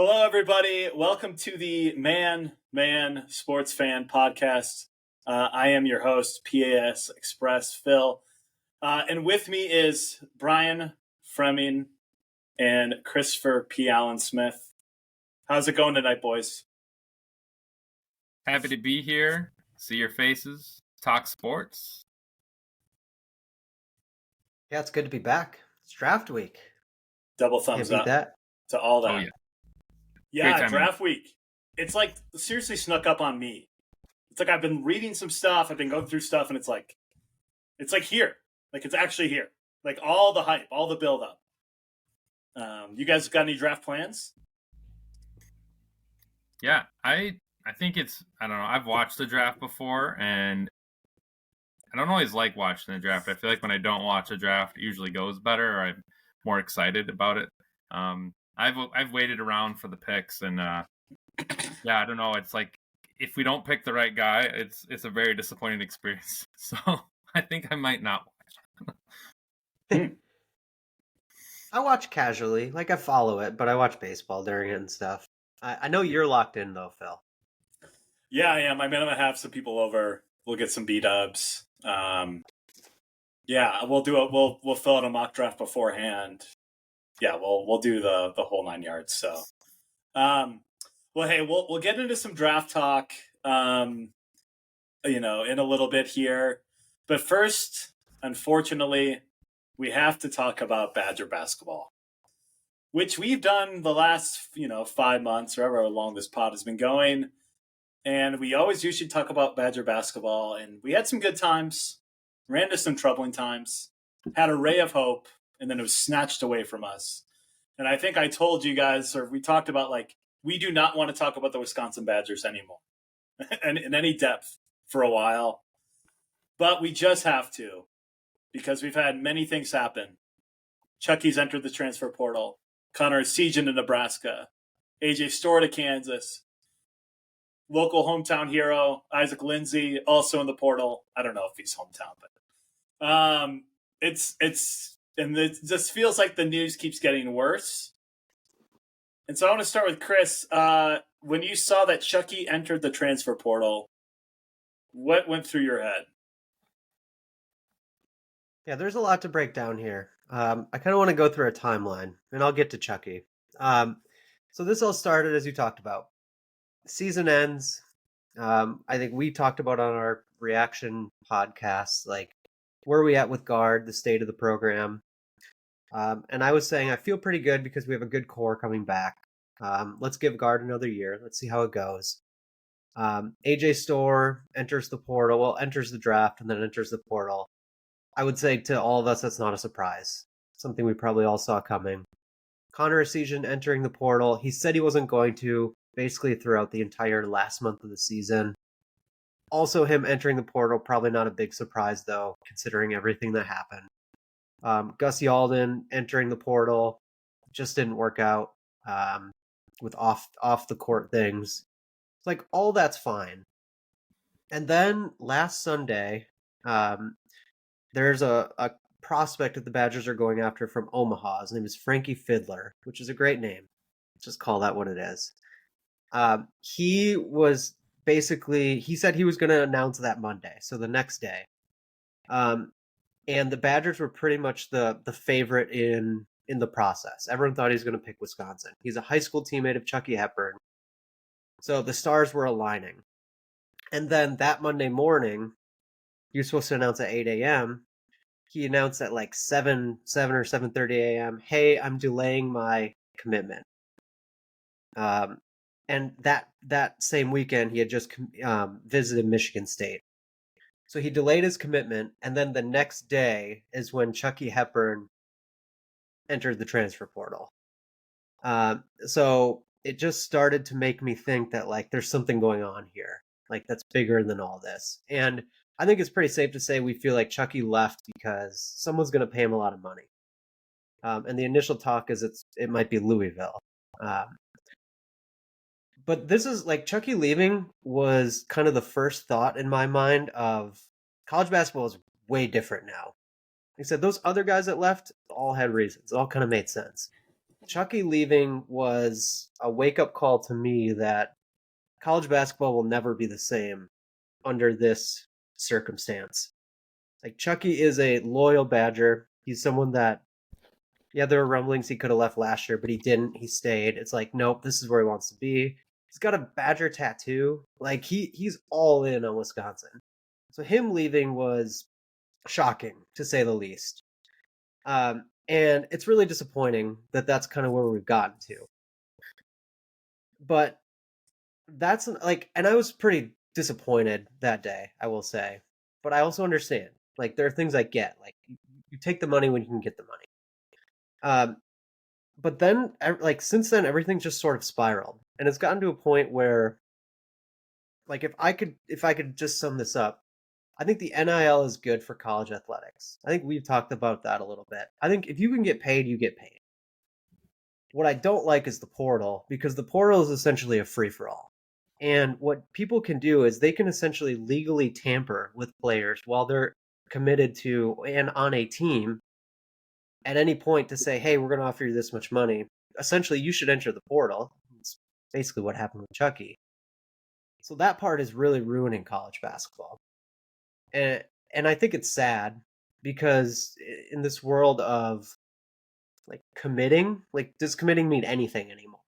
Hello, everybody. Welcome to the Man Sports Fan Podcast. I am your host, PAS Express Phil. And with me is Brian Fremming and Christopher P. Allen Smith. How's it going tonight, boys? Happy to be here, see your faces, talk sports. Yeah, it's good to be back. It's draft week. Double thumbs Can't beat up that. to all that. Oh, yeah. Yeah, Great draft week. It's like seriously snuck up on me. It's like I've been reading some stuff, I've been going through stuff, and it's like here. Like it's actually here. Like all the hype, all the build up. You guys got any draft plans? Yeah, I think I don't know, I've watched the draft before, and I don't always like watching the draft. I feel like when I don't watch a draft, it usually goes better, or I'm more excited about it. I've waited around for the picks, and yeah, I don't know. It's like if we don't pick the right guy, it's a very disappointing experience. So I think I might not watch. I watch casually, like I follow it, but I watch baseball during it and stuff. I know you're locked in though, Phil. Yeah, I am. I'm gonna have some people over. We'll get some B-dubs. Yeah, we'll fill out a mock draft beforehand. Yeah, we'll do the whole 9 yards. So, well, hey, we'll get into some draft talk. In a little bit here, but first, unfortunately, we have to talk about Badger basketball, which we've done the last 5 months, or however long this pod has been going. And we always usually talk about Badger basketball, and we had some good times, ran into some troubling times, had a ray of hope, and then it was snatched away from us. And I think I told you guys, or we talked about, like, we do not want to talk about the Wisconsin Badgers anymore in any depth for a while. But we just have to, because we've had many things happen. Chucky's entered the transfer portal. Connor Essegian to Nebraska. AJ Storr to Kansas. Local hometown hero, Isaac Lindsey, also in the portal. I don't know if he's hometown, but it just feels like the news keeps getting worse. And so I want to start with Chris. When you saw that Chucky entered the transfer portal, what went through your head? Yeah, there's a lot to break down here. I kind of want to go through a timeline, and I'll get to Chucky. So this all started, as you talked about. Season ends. I think we talked about on our reaction podcast, like, where are we at with guard, the state of the program. And I was saying I feel pretty good because we have a good core coming back. Let's give guard another year. Let's see how it goes. AJ Storr enters the portal, enters the draft, and then enters the portal. I would say to all of us, that's not a surprise. Something we probably all saw coming. Connor Essegian entering the portal. He said he wasn't going to, basically throughout the entire last month of the season. Also, him entering the portal, probably not a big surprise, though, considering everything that happened. Gus Yalden entering the portal just didn't work out with off the court things. It's like, all that's fine. And then last Sunday, there's a prospect that the Badgers are going after from Omaha. His name is Frankie Fiddler, which is a great name. Just call that what it is. He was he said he was going to announce that Monday, so the next day. And the Badgers were pretty much the favorite in the process. Everyone thought he was going to pick Wisconsin. He's a high school teammate of Chucky Hepburn. So the stars were aligning. And then that Monday morning, he was supposed to announce at 8 a.m. He announced at like 7 or 7:30 a.m., hey, I'm delaying my commitment. And that same weekend, he had just visited Michigan State. So he delayed his commitment, and then the next day is when Chucky Hepburn entered the transfer portal. So it just started to make me think that, like, there's something going on here, like, that's bigger than all this. And I think it's pretty safe to say we feel like Chucky left because someone's going to pay him a lot of money. And the initial talk is it might be Louisville. But this is, like, Chucky leaving was kind of the first thought in my mind of college basketball is way different now. Like I said, those other guys that left all had reasons. It all kind of made sense. Chucky leaving was a wake-up call to me that college basketball will never be the same under this circumstance. Like, Chucky is a loyal Badger. He's someone that, yeah, there were rumblings he could have left last year, but he didn't. He stayed. It's like, nope, this is where he wants to be. He's got a Badger tattoo. Like, he's all in on Wisconsin. So him leaving was shocking, to say the least. And it's really disappointing that that's kind of where we've gotten to. But that's like, and I was pretty disappointed that day, I will say. But I also understand. Like, there are things I get. Like, you take the money when you can get the money. But then, like, since then, everything's just sort of spiraled, and it's gotten to a point where, like, if I could just sum this up, I think the NIL is good for college athletics. I think we've talked about that a little bit. I think if you can get paid, you get paid. What I don't like is the portal, because the portal is essentially a free-for-all. And what people can do is they can essentially legally tamper with players while they're committed to and on a team at any point to say, hey, we're going to offer you this much money. Essentially, you should enter the portal. It's basically what happened with Chucky. So that part is really ruining college basketball. And I think it's sad, because in this world of, like, committing, like, does committing mean anything anymore?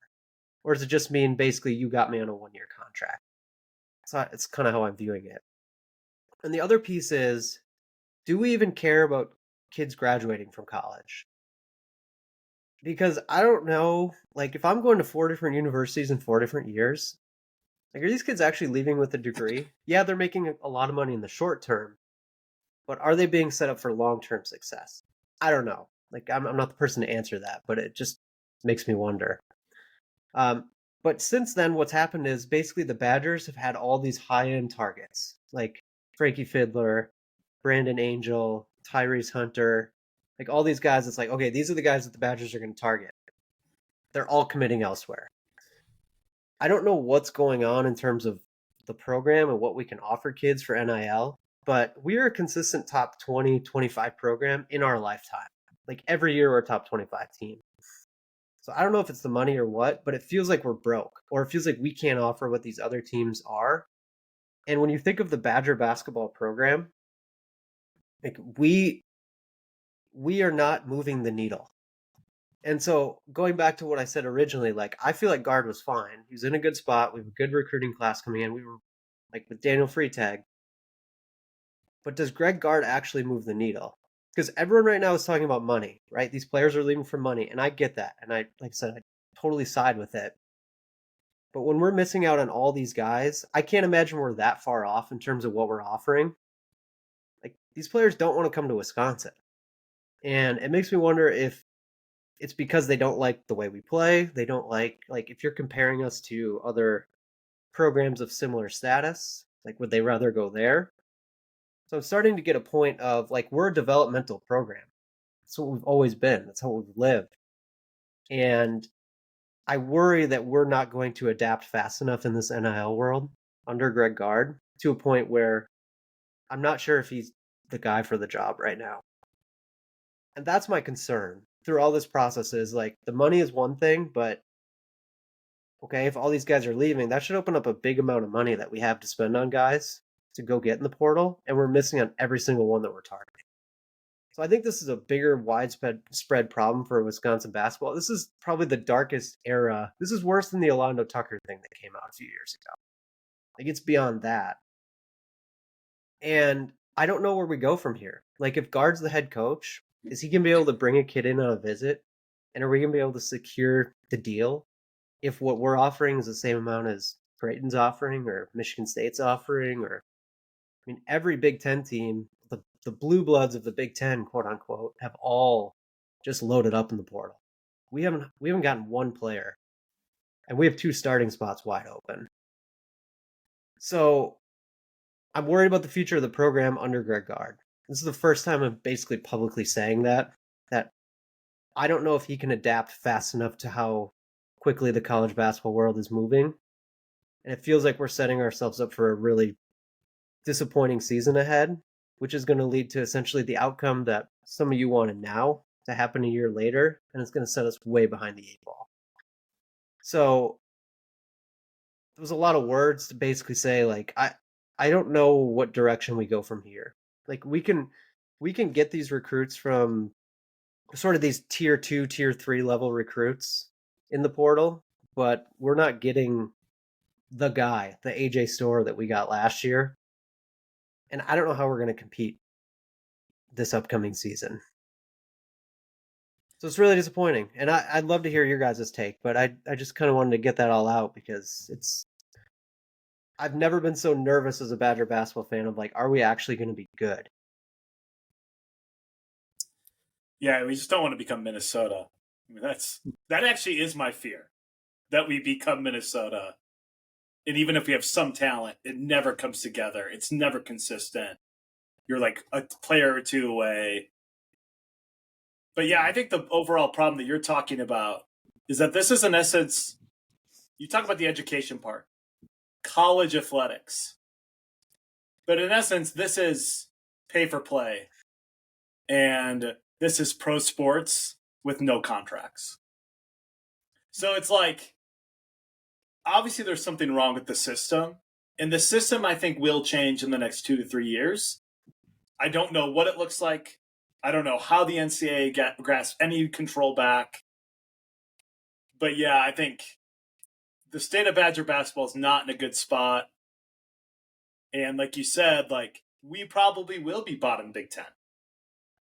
Or does it just mean basically you got me on a 1-year contract? So it's kind of how I'm viewing it. And the other piece is, do we even care about kids graduating from college? Because I don't know, like, if I'm going to 4 different universities in 4 different years, like, are these kids actually leaving with a degree? Yeah, they're making a lot of money in the short term, but are they being set up for long-term success? I don't know. Like, I'm not the person to answer that, but it just makes me wonder. But since then, what's happened is basically the Badgers have had all these high-end targets, like Frankie Fiddler, Brandon Angel, Tyrese Hunter, like all these guys. It's like, okay, these are the guys that the Badgers are going to target. They're all committing elsewhere. I don't know what's going on in terms of the program and what we can offer kids for NIL, but we are a consistent top 20, 25 program in our lifetime. Like, every year we're a top 25 team. So I don't know if it's the money or what, but it feels like we're broke, or it feels like we can't offer what these other teams are. And when you think of the Badger basketball program, like, we are not moving the needle. And so going back to what I said originally, like, I feel like guard was fine. He was in a good spot. We have a good recruiting class coming in. We were, like, with Daniel Freitag. But does Greg Gard actually move the needle? Because everyone right now is talking about money, right? These players are leaving for money, and I get that. And like I said, I totally side with it. But when we're missing out on all these guys, I can't imagine we're that far off in terms of what we're offering. Like, these players don't want to come to Wisconsin. And it makes me wonder if it's because they don't like the way we play. They don't like, if you're comparing us to other programs of similar status, like, would they rather go there? So I'm starting to get a point of, like, we're a developmental program. That's what we've always been. That's how we've lived. And I worry that we're not going to adapt fast enough in this NIL world under Greg Gard to a point where I'm not sure if he's the guy for the job right now. And that's my concern through all this process is, like, the money is one thing, but okay, if all these guys are leaving, that should open up a big amount of money that we have to spend on guys to go get in the portal, and we're missing on every single one that we're targeting. So I think this is a bigger, widespread problem for Wisconsin basketball. This is probably the darkest era. This is worse than the Alondo Tucker thing that came out a few years ago. Like, it's beyond that. And I don't know where we go from here. Like, if Gard's the head coach, is he going to be able to bring a kid in on a visit? And are we going to be able to secure the deal if what we're offering is the same amount as Creighton's offering or Michigan State's offering? Or, I mean, every Big Ten team, the blue bloods of the Big Ten, quote unquote, have all just loaded up in the portal. We haven't gotten one player, and we have 2 starting spots wide open. So I'm worried about the future of the program under Greg Gard. This is the first time I'm basically publicly saying that I don't know if he can adapt fast enough to how quickly the college basketball world is moving. And it feels like we're setting ourselves up for a really disappointing season ahead, which is going to lead to essentially the outcome that some of you wanted now, to happen a year later, and it's going to set us way behind the 8 ball. So there was a lot of words to basically say, like, I don't know what direction we go from here. Like, we can get these recruits from sort of these tier 2, tier 3 level recruits in the portal, but we're not getting the guy, the AJ Storr that we got last year. And I don't know how we're going to compete this upcoming season. So it's really disappointing. And I'd love to hear your guys' take, but I just kind of wanted to get that all out because I've never been so nervous as a Badger basketball fan of like, are we actually going to be good? Yeah, we just don't want to become Minnesota. I mean, that actually is my fear, that we become Minnesota. And even if we have some talent, it never comes together. It's never consistent. You're like a player or two away. But yeah, I think the overall problem that you're talking about is that this is, in essence, you talk about the education part, college athletics. But in essence, this is pay for play. And this is pro sports with no contracts. So it's like, obviously there's something wrong with the system. And the system, I think, will change in the next 2 to 3 years. I don't know what it looks like. I don't know how the NCAA grasps any control back. But yeah, I think the state of Badger basketball is not in a good spot. And like you said, like, we probably will be bottom Big Ten.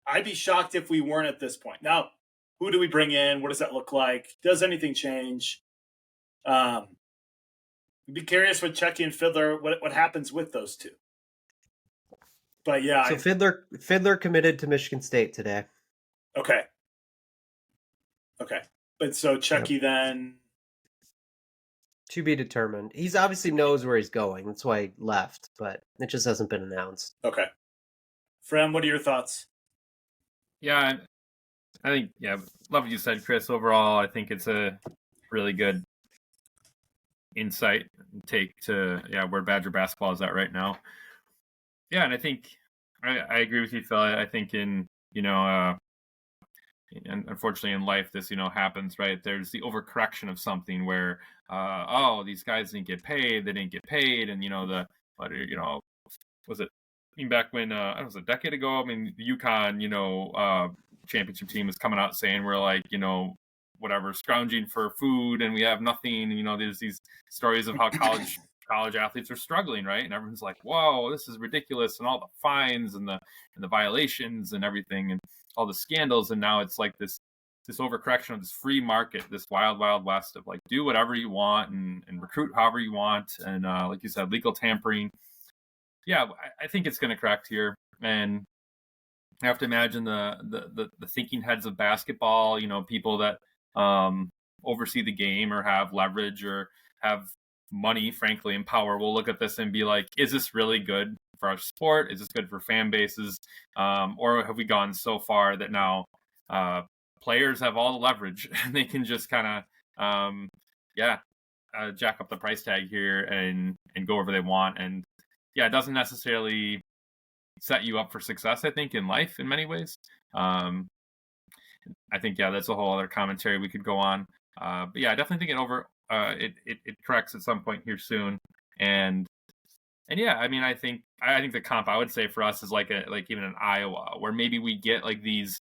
I'd be shocked if we weren't at this point. Now, who do we bring in? What does that look like? Does anything change? I'd be curious with Chucky and Fiddler, what happens with those two. But yeah. So Fiddler committed to Michigan State today. Okay. But so Chucky then? To be determined. He's obviously knows where he's going. That's why he left, but it just hasn't been announced. Okay. Frem, what are your thoughts? Yeah, I think, love what you said, Chris. Overall, I think it's a really good insight and take to where Badger basketball is at right now. Yeah, and I think I agree with you, Phil. I think and unfortunately in life this happens, right? There's the overcorrection of something where these guys didn't get paid, and was it back when it was a decade ago? I mean, the UConn championship team is coming out saying we're like whatever, scrounging for food and we have nothing. There's these stories of how college athletes are struggling, right? And everyone's like, whoa, this is ridiculous, and all the fines and the violations and everything and all the scandals. And now it's like this overcorrection of this free market, this wild west of like, do whatever you want and recruit however you want. And like you said, legal tampering. Yeah, I think it's going to correct here. And I have to imagine the thinking heads of basketball, people that oversee the game or have leverage or have money, frankly, and power, will look at this and be like, is this really good for our sport? Is this good for fan bases? Or have we gone so far that now players have all the leverage and they can just kind of, jack up the price tag here and go wherever they want? And it doesn't necessarily set you up for success, I think, in life in many ways. I think, that's a whole other commentary we could go on. But I definitely think it corrects at some point here soon. And I mean, I think the comp I would say for us is like even in Iowa, where maybe we get like these.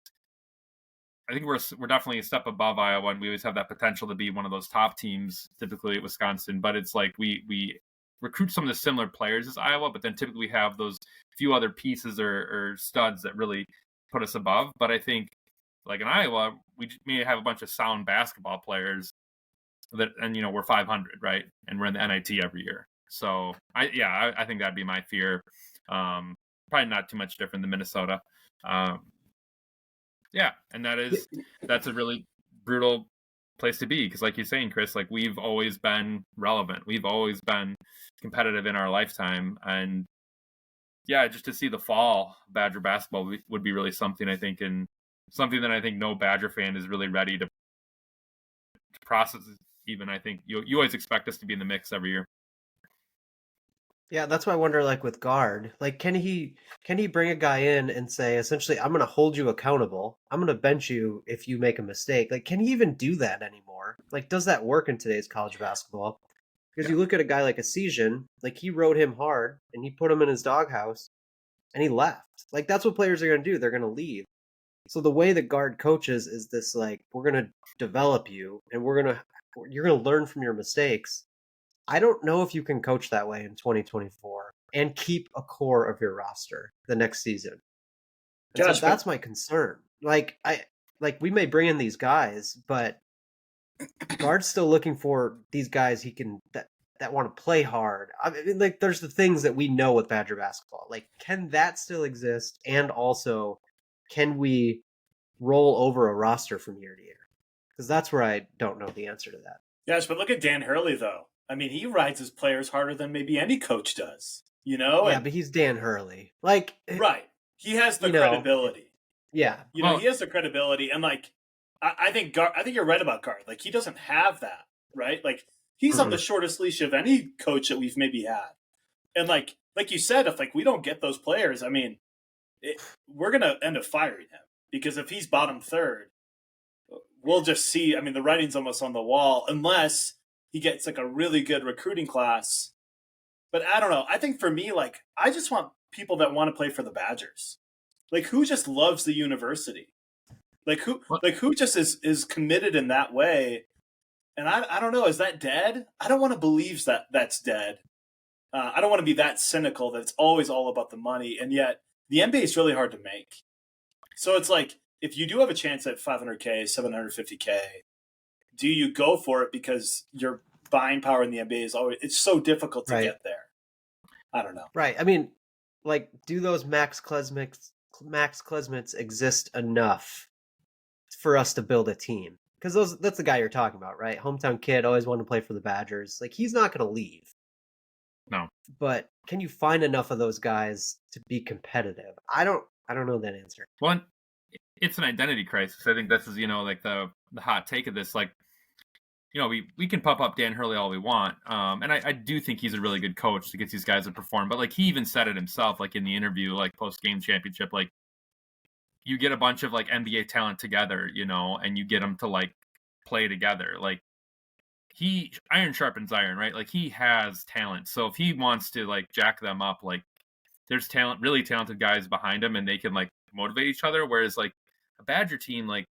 I think we're definitely a step above Iowa, and we always have that potential to be one of those top teams, typically at Wisconsin. But it's like we recruit some of the similar players as Iowa, but then typically we have those few other pieces or studs that really put us above. But I think, like in Iowa, we may have a bunch of sound basketball players and we're 500, right? And we're in the NIT every year. So I think that'd be my fear. Probably not too much different than Minnesota. And that's a really brutal place to be, because like you're saying, Chris, like we've always been relevant. We've always been competitive in our lifetime. And just to see the fall Badger basketball would be really something, I think, and something that I think no Badger fan is really ready to process. Even I think you always expect us to be in the mix every year. Yeah, that's why I wonder, like with guard, like can he bring a guy in and say essentially, I'm going to hold you accountable. I'm going to bench you if you make a mistake. Like, can he even do that anymore? Like, does that work in today's college basketball? Because Yeah. you look at a guy like Essegian, like he rode him hard and he put him in his doghouse and he left. Like that's what players are going to do. They're going to leave. So the way that guard coaches is this like we're going to develop you and you're going to learn from your mistakes. I don't know if you can coach that way in 2024 and keep a core of your roster the next season. And so Josh, but that's my concern. Like we may bring in these guys, but guard's still looking for these guys he can that want to play hard. I mean, like there's the things that we know with Badger basketball. Like, can that still exist? And also, can we roll over a roster from year to year? Because that's where I don't know the answer to that. Josh, but look at Dan Hurley though. I mean, he rides his players harder than maybe any coach does. Yeah, And but he's Dan Hurley. Like, right, he has the you know, credibility. yeah, Well, He has the credibility, and like I think I think you're right about Guard. Like he doesn't have that, right? Like he's on the shortest leash of any coach that we've maybe had, and like you said, if like we don't get those players, I mean, we're gonna end up firing him because if he's bottom third, we'll just see. I mean, the writing's almost on the wall unless he gets like a really good recruiting class. But I don't know. I think for me, like I just want people that want to play for the Badgers. Like who just loves the university? Like who just is committed in that way? And I don't know. Is that dead? I don't want to believe that that's dead. I don't want to be that cynical that it's always all about the money. And yet the NBA is really hard to make. So it's like if you do have a chance at 500K, 750K, do you go for it because your buying power in the NBA is always it's so difficult to right. get there. I don't know. Right. I mean, like, do those Max Klesmits exist enough for us to build a team? Because that's the guy you're talking about, right? Hometown kid, always wanted to play for the Badgers. Like, he's not going to leave. no. But can you find enough of those guys to be competitive? I don't know that answer. Well, it's an identity crisis. I think this is, like the hot take of this. Like, we can pump up Dan Hurley all we want. And I do think he's a really good coach to get these guys to perform. But like he even said it himself, like in the interview, like post-game championship, like you get a bunch of like NBA talent together, and you get them to like play together. Like iron sharpens iron, right? Like he has talent. So if he wants to like jack them up, like there's really talented guys behind him and they can like motivate each other. Whereas like a Badger team, like,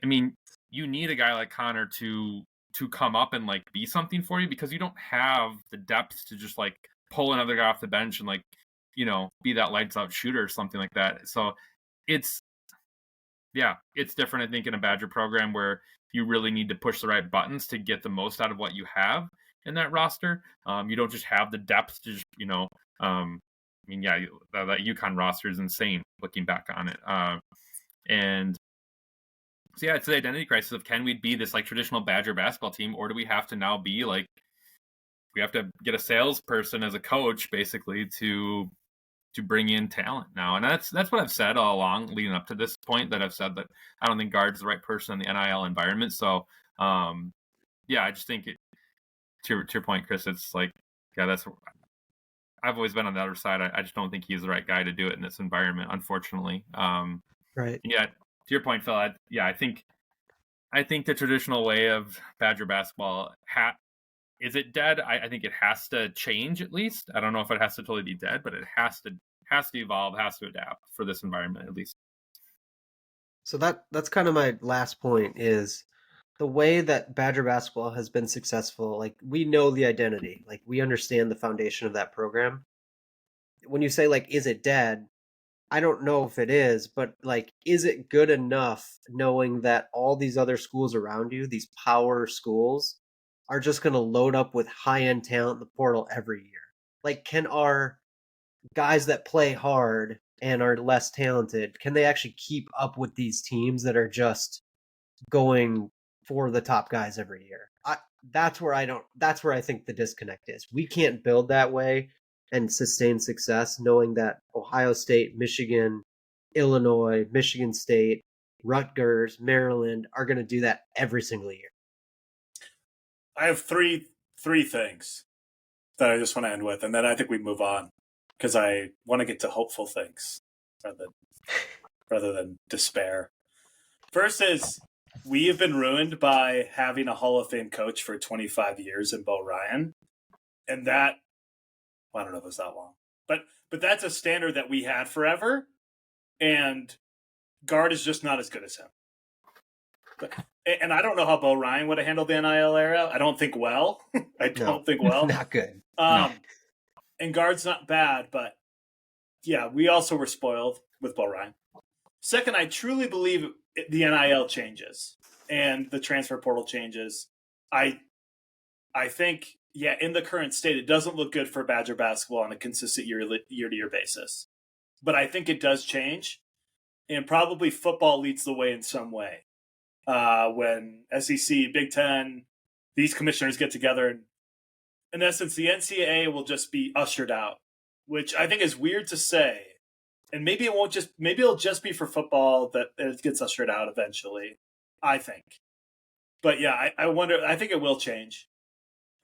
I mean, you need a guy like Connor to come up and like be something for you because you don't have the depth to just like pull another guy off the bench and like, be that lights out shooter or something like that. So it's different, I think, in a Badger program where you really need to push the right buttons to get the most out of what you have in that roster. You don't just have the depth to just, that UConn roster is insane looking back on it. And so, it's the identity crisis of can we be this like traditional Badger basketball team, or do we have to now be like, we have to get a salesperson as a coach basically to bring in talent now. And that's what I've said all along leading up to this point, that I've said that I don't think guard's the right person in the NIL environment. So, I just think to your point, Chris, it's like, I've always been on the other side. I just don't think he's the right guy to do it in this environment, unfortunately. Right. Yeah. To your point, Phil, I think the traditional way of Badger basketball is it dead? I think it has to change at least. I don't know if it has to totally be dead, but it has to evolve, has to adapt for this environment at least. So that's kind of my last point is the way that Badger basketball has been successful. Like we know the identity, like we understand the foundation of that program. When you say like, is it dead? I don't know if it is, but like, is it good enough knowing that all these other schools around you, these power schools, are just going to load up with high-end talent in the portal every year? Like, can our guys that play hard and are less talented, can they actually keep up with these teams that are just going for the top guys every year? That's where I think the disconnect is. We can't build that way and sustain success knowing that Ohio State, Michigan, Illinois, Michigan State, Rutgers, Maryland are going to do that every single year. I have three things that I just want to end with, and then I think we move on because I want to get to hopeful things rather than despair. First is we have been ruined by having a Hall of Fame coach for 25 years in Bo Ryan, and that I don't know if it's that long, but that's a standard that we had forever, and Gard is just not as good as him. And I don't know how Bo Ryan would have handled the NIL era. I don't think well. I don't think well. Not good. And Gard's not bad, but yeah, we also were spoiled with Bo Ryan. Second, I truly believe the NIL changes and the transfer portal changes. I think, yeah, in the current state, it doesn't look good for Badger basketball on a consistent year-to-year basis. But I think it does change, and probably football leads the way in some way. When SEC, Big Ten, these commissioners get together, and in essence, the NCAA will just be ushered out, which I think is weird to say. And maybe it'll just be for football that it gets ushered out eventually, I think. But yeah, I wonder, I think it will change.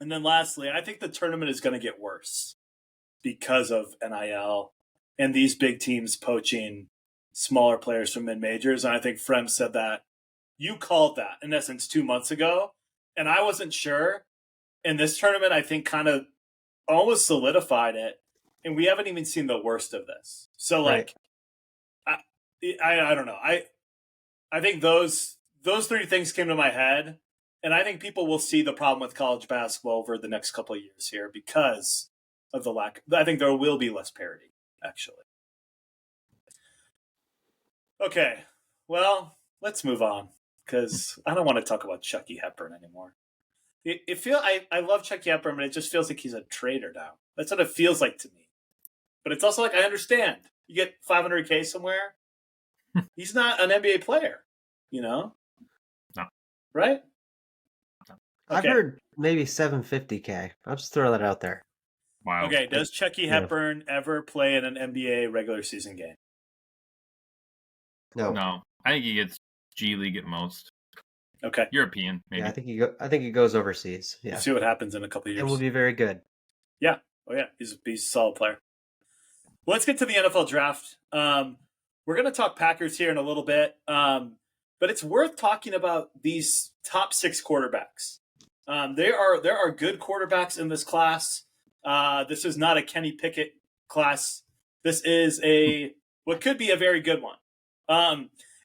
And then lastly, I think the tournament is going to get worse because of NIL and these big teams poaching smaller players from mid-majors. And I think Frem said that. You called that, in essence, 2 months ago, and I wasn't sure. And this tournament, I think, kind of almost solidified it, and we haven't even seen the worst of this. So, like, right. I don't know. I think those three things came to my head, and I think people will see the problem with college basketball over the next couple of years here because of the lack. I think there will be less parity, actually. Okay, well, let's move on. Because I don't want to talk about Chucky Hepburn anymore. I love Chucky Hepburn, but it just feels like he's a traitor now. That's what it feels like to me. But it's also like, I understand. You get $500K somewhere. He's not an NBA player, you know? No. Right? No. I've heard maybe $750K. I'll just throw that out there. Wow. Okay, does Chucky Hepburn ever play in an NBA regular season game? No. I think he gets G League at most. Okay. European, maybe. Yeah, I think he goes overseas. Yeah. We'll see what happens in a couple of years. It will be very good. Yeah. Oh, yeah. He's a solid player. Well, let's get to the NFL draft. We're going to talk Packers here in a little bit, but it's worth talking about these top 6 quarterbacks. There are good quarterbacks in this class. This is not a Kenny Pickett class. This is what could be a very good one.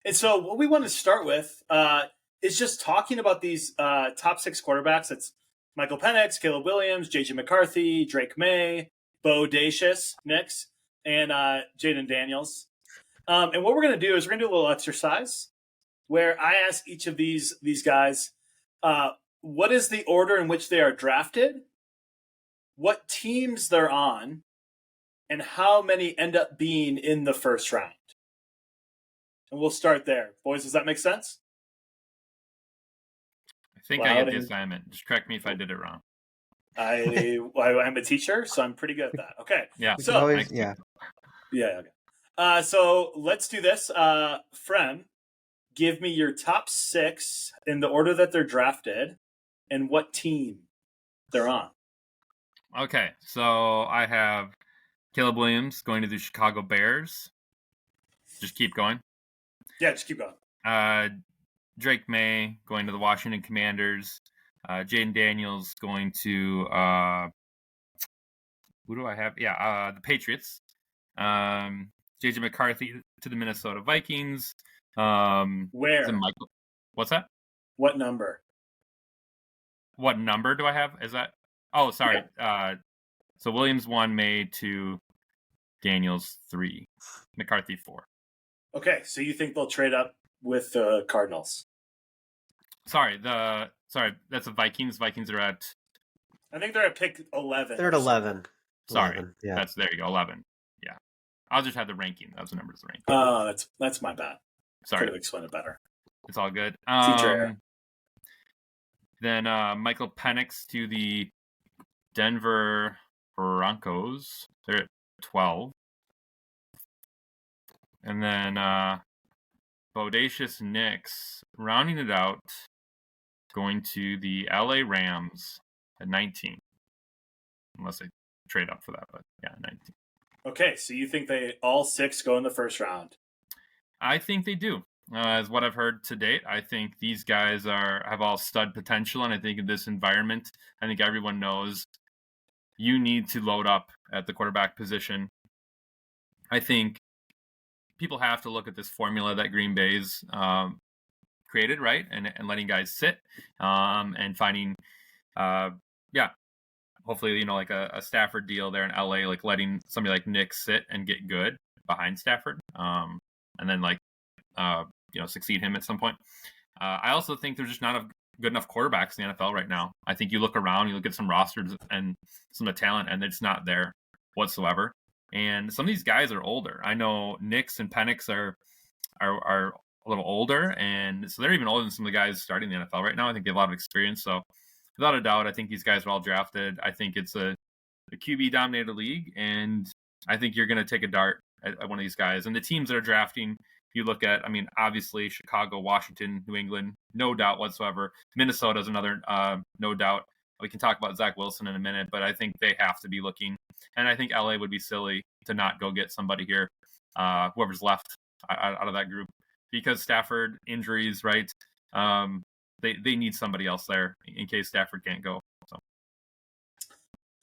And so what we want to start with is just talking about these top 6 quarterbacks. It's Michael Penix, Caleb Williams, J.J. McCarthy, Drake May, Bo Dacius, Nix, and Jaden Daniels. And what we're going to do is we're going to do a little exercise where I ask each of these guys, what is the order in which they are drafted, what teams they're on, and how many end up being in the first round. And we'll start there. Boys, does that make sense? I think I get the assignment. Just correct me if I did it wrong. I'm a teacher, so I'm pretty good at that. Okay. Yeah. So, yeah. Okay. So let's do this. Frem, give me your top 6 in the order that they're drafted and what team they're on. Okay. So I have Caleb Williams going to the Chicago Bears. Just keep going. Yeah, just keep going. Drake May going to the Washington Commanders. Jaden Daniels going to who do I have? Yeah, the Patriots. J.J. McCarthy to the Minnesota Vikings. Where? Michael. What's that? What number? What number do I have? Is that? Oh, sorry. Yeah. So Williams 1, May 2, Daniels 3, McCarthy 4. Okay, so you think they'll trade up with the Cardinals? Sorry, that's the Vikings. Vikings are at. I think they're at pick 11. They're at 11. Sorry, 11, yeah. There you go, 11. Yeah, I'll just have the ranking. That was the numbers of the ranking. Oh, that's my bad. Sorry, could have explained it better. It's all good. Teacher. Then Michael Penix to the Denver Broncos. They're at 12. And then Bodacious Nix, rounding it out, going to the LA Rams at 19. unless they trade up for that. But yeah, 19. Okay, so you think they all 6 go in the first round? I think they do. As what I've heard to date, I think these guys have all stud potential, and I think in this environment, I think everyone knows you need to load up at the quarterback position. I think people have to look at this formula that Green Bay's created, right, and letting guys sit and finding, hopefully like a Stafford deal there in LA, like letting somebody like Nick sit and get good behind Stafford, and then succeed him at some point. I also think there's just not good enough quarterbacks in the NFL right now. I think you look around, you look at some rosters and some of the talent, and it's not there whatsoever. And some of these guys are older. I know Nix and Penix are a little older, and so they're even older than some of the guys starting the NFL right now. I think they have a lot of experience. So without a doubt, I think these guys are all drafted. I think it's a QB-dominated league, and I think you're going to take a dart at one of these guys. And the teams that are drafting, you look at, obviously Chicago, Washington, New England, no doubt whatsoever. Minnesota is another, no doubt. We can talk about Zach Wilson in a minute, but I think they have to be looking. And I think LA would be silly to not go get somebody here, whoever's left out of that group, because Stafford injuries, right? They need somebody else there in case Stafford can't go. So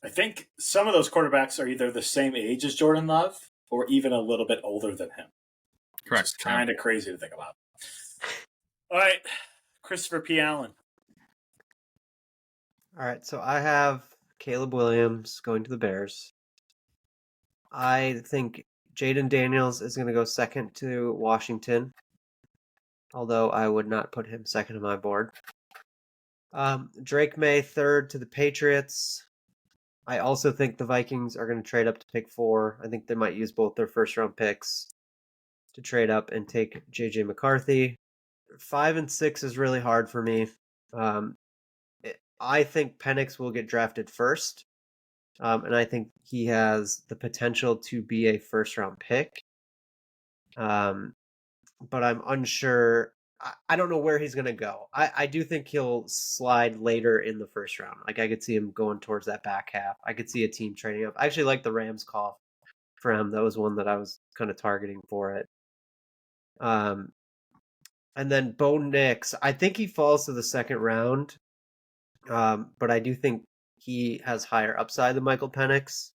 I think some of those quarterbacks are either the same age as Jordan Love or even a little bit older than him. Correct. It's kind of crazy to think about. All right, Christopher P. Allen. All right, so I have Caleb Williams going to the Bears. I think Jaden Daniels is going to go second to Washington, although I would not put him second on my board. Drake May third to the Patriots. I also think the Vikings are going to trade up to pick 4. I think they might use both their first-round picks to trade up and take J.J. McCarthy. 5 and 6 is really hard for me. I think Penix will get drafted first, and I think he has the potential to be a first-round pick. But I'm unsure. I don't know where he's going to go. I do think he'll slide later in the first round. Like, I could see him going towards that back half. I could see a team trading up. I actually like the Rams call for him. That was one that I was kind of targeting for it. And then Bo Nix, I think he falls to the second round. But I do think he has higher upside than Michael Penix.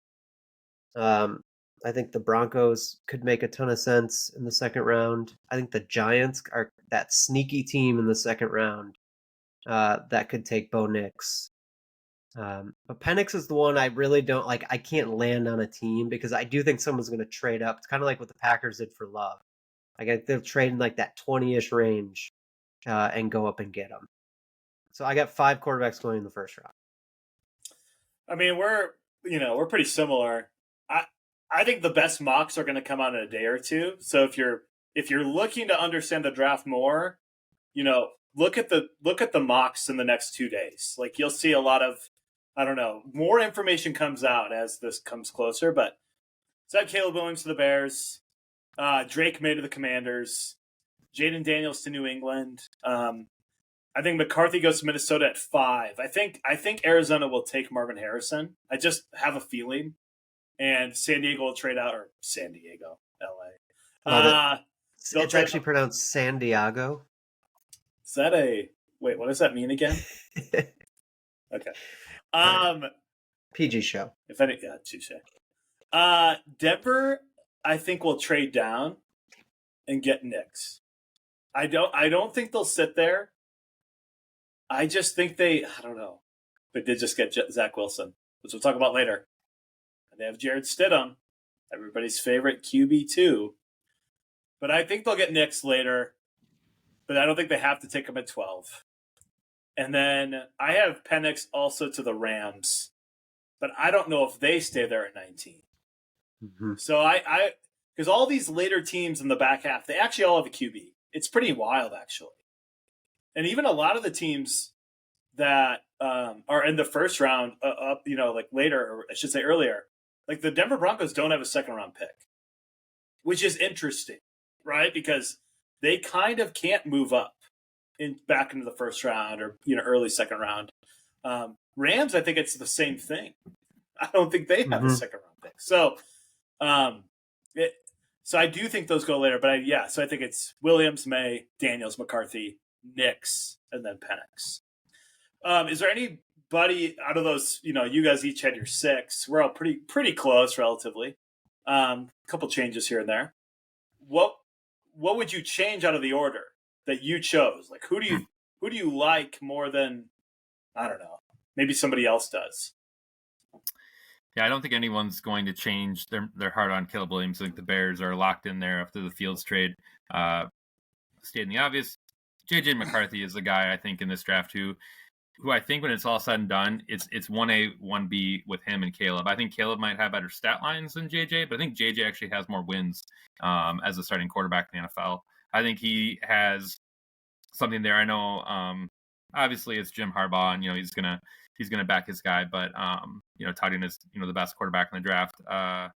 I think the Broncos could make a ton of sense in the second round. I think the Giants are that sneaky team in the second round that could take Bo Nix. But Penix is the one I really don't like. I can't land on a team because I do think someone's going to trade up. It's kind of like what the Packers did for Love. Like, they'll trade in like that 20-ish range and go up and get him. So I got 5 quarterbacks going in the first round. We're pretty similar. I think the best mocks are going to come out in a day or two. So if you're looking to understand the draft more, look at the mocks in the next 2 days. Like, you'll see a lot of, more information comes out as this comes closer. But so I have Caleb Williams to the Bears, Drake May to the Commanders, Jaden Daniels to New England. I think McCarthy goes to Minnesota at 5. I think Arizona will take Marvin Harrison. I just have a feeling. And San Diego will trade out, or San Diego, LA. It's actually pronounced San Diego. Is that wait, what does that mean again? Okay. PG show. Touche. Denver, I think, will trade down and get Knicks. I don't think they'll sit there. I just think they did just get Zach Wilson, which we'll talk about later. And they have Jared Stidham, everybody's favorite QB2. But I think they'll get Knicks later. But I don't think they have to take him at 12. And then I have Penix also to the Rams. But I don't know if they stay there at 19. Mm-hmm. So because all these later teams in the back half, they actually all have a QB. It's pretty wild, actually. And even a lot of the teams that are in the first round, like later, or I should say earlier, like the Denver Broncos don't have a second round pick, which is interesting, right? Because they kind of can't move up back into the first round or early second round. Rams, I think it's the same thing. I don't think they have a Mhm. second round pick. So, so I do think those go later. But so I think it's Williams, May, Daniels, McCarthy, Nix, and then Penix. Is there anybody out of those? You guys each had your 6. We're all pretty close relatively. A couple changes here and there. What would you change out of the order that you chose? Like who do you like more than, I don't know, maybe somebody else does? Yeah, I don't think anyone's going to change their heart on Caleb Williams. I think the Bears are locked in there after the Fields trade. Stating the obvious, JJ McCarthy is the guy I think in this draft who I think when it's all said and done, it's 1A, 1B with him and Caleb. I think Caleb might have better stat lines than JJ, but I think JJ actually has more wins as a starting quarterback in the NFL. I think he has something there. I know, obviously it's Jim Harbaugh, and he's gonna back his guy, but touting is the best quarterback in the draft. I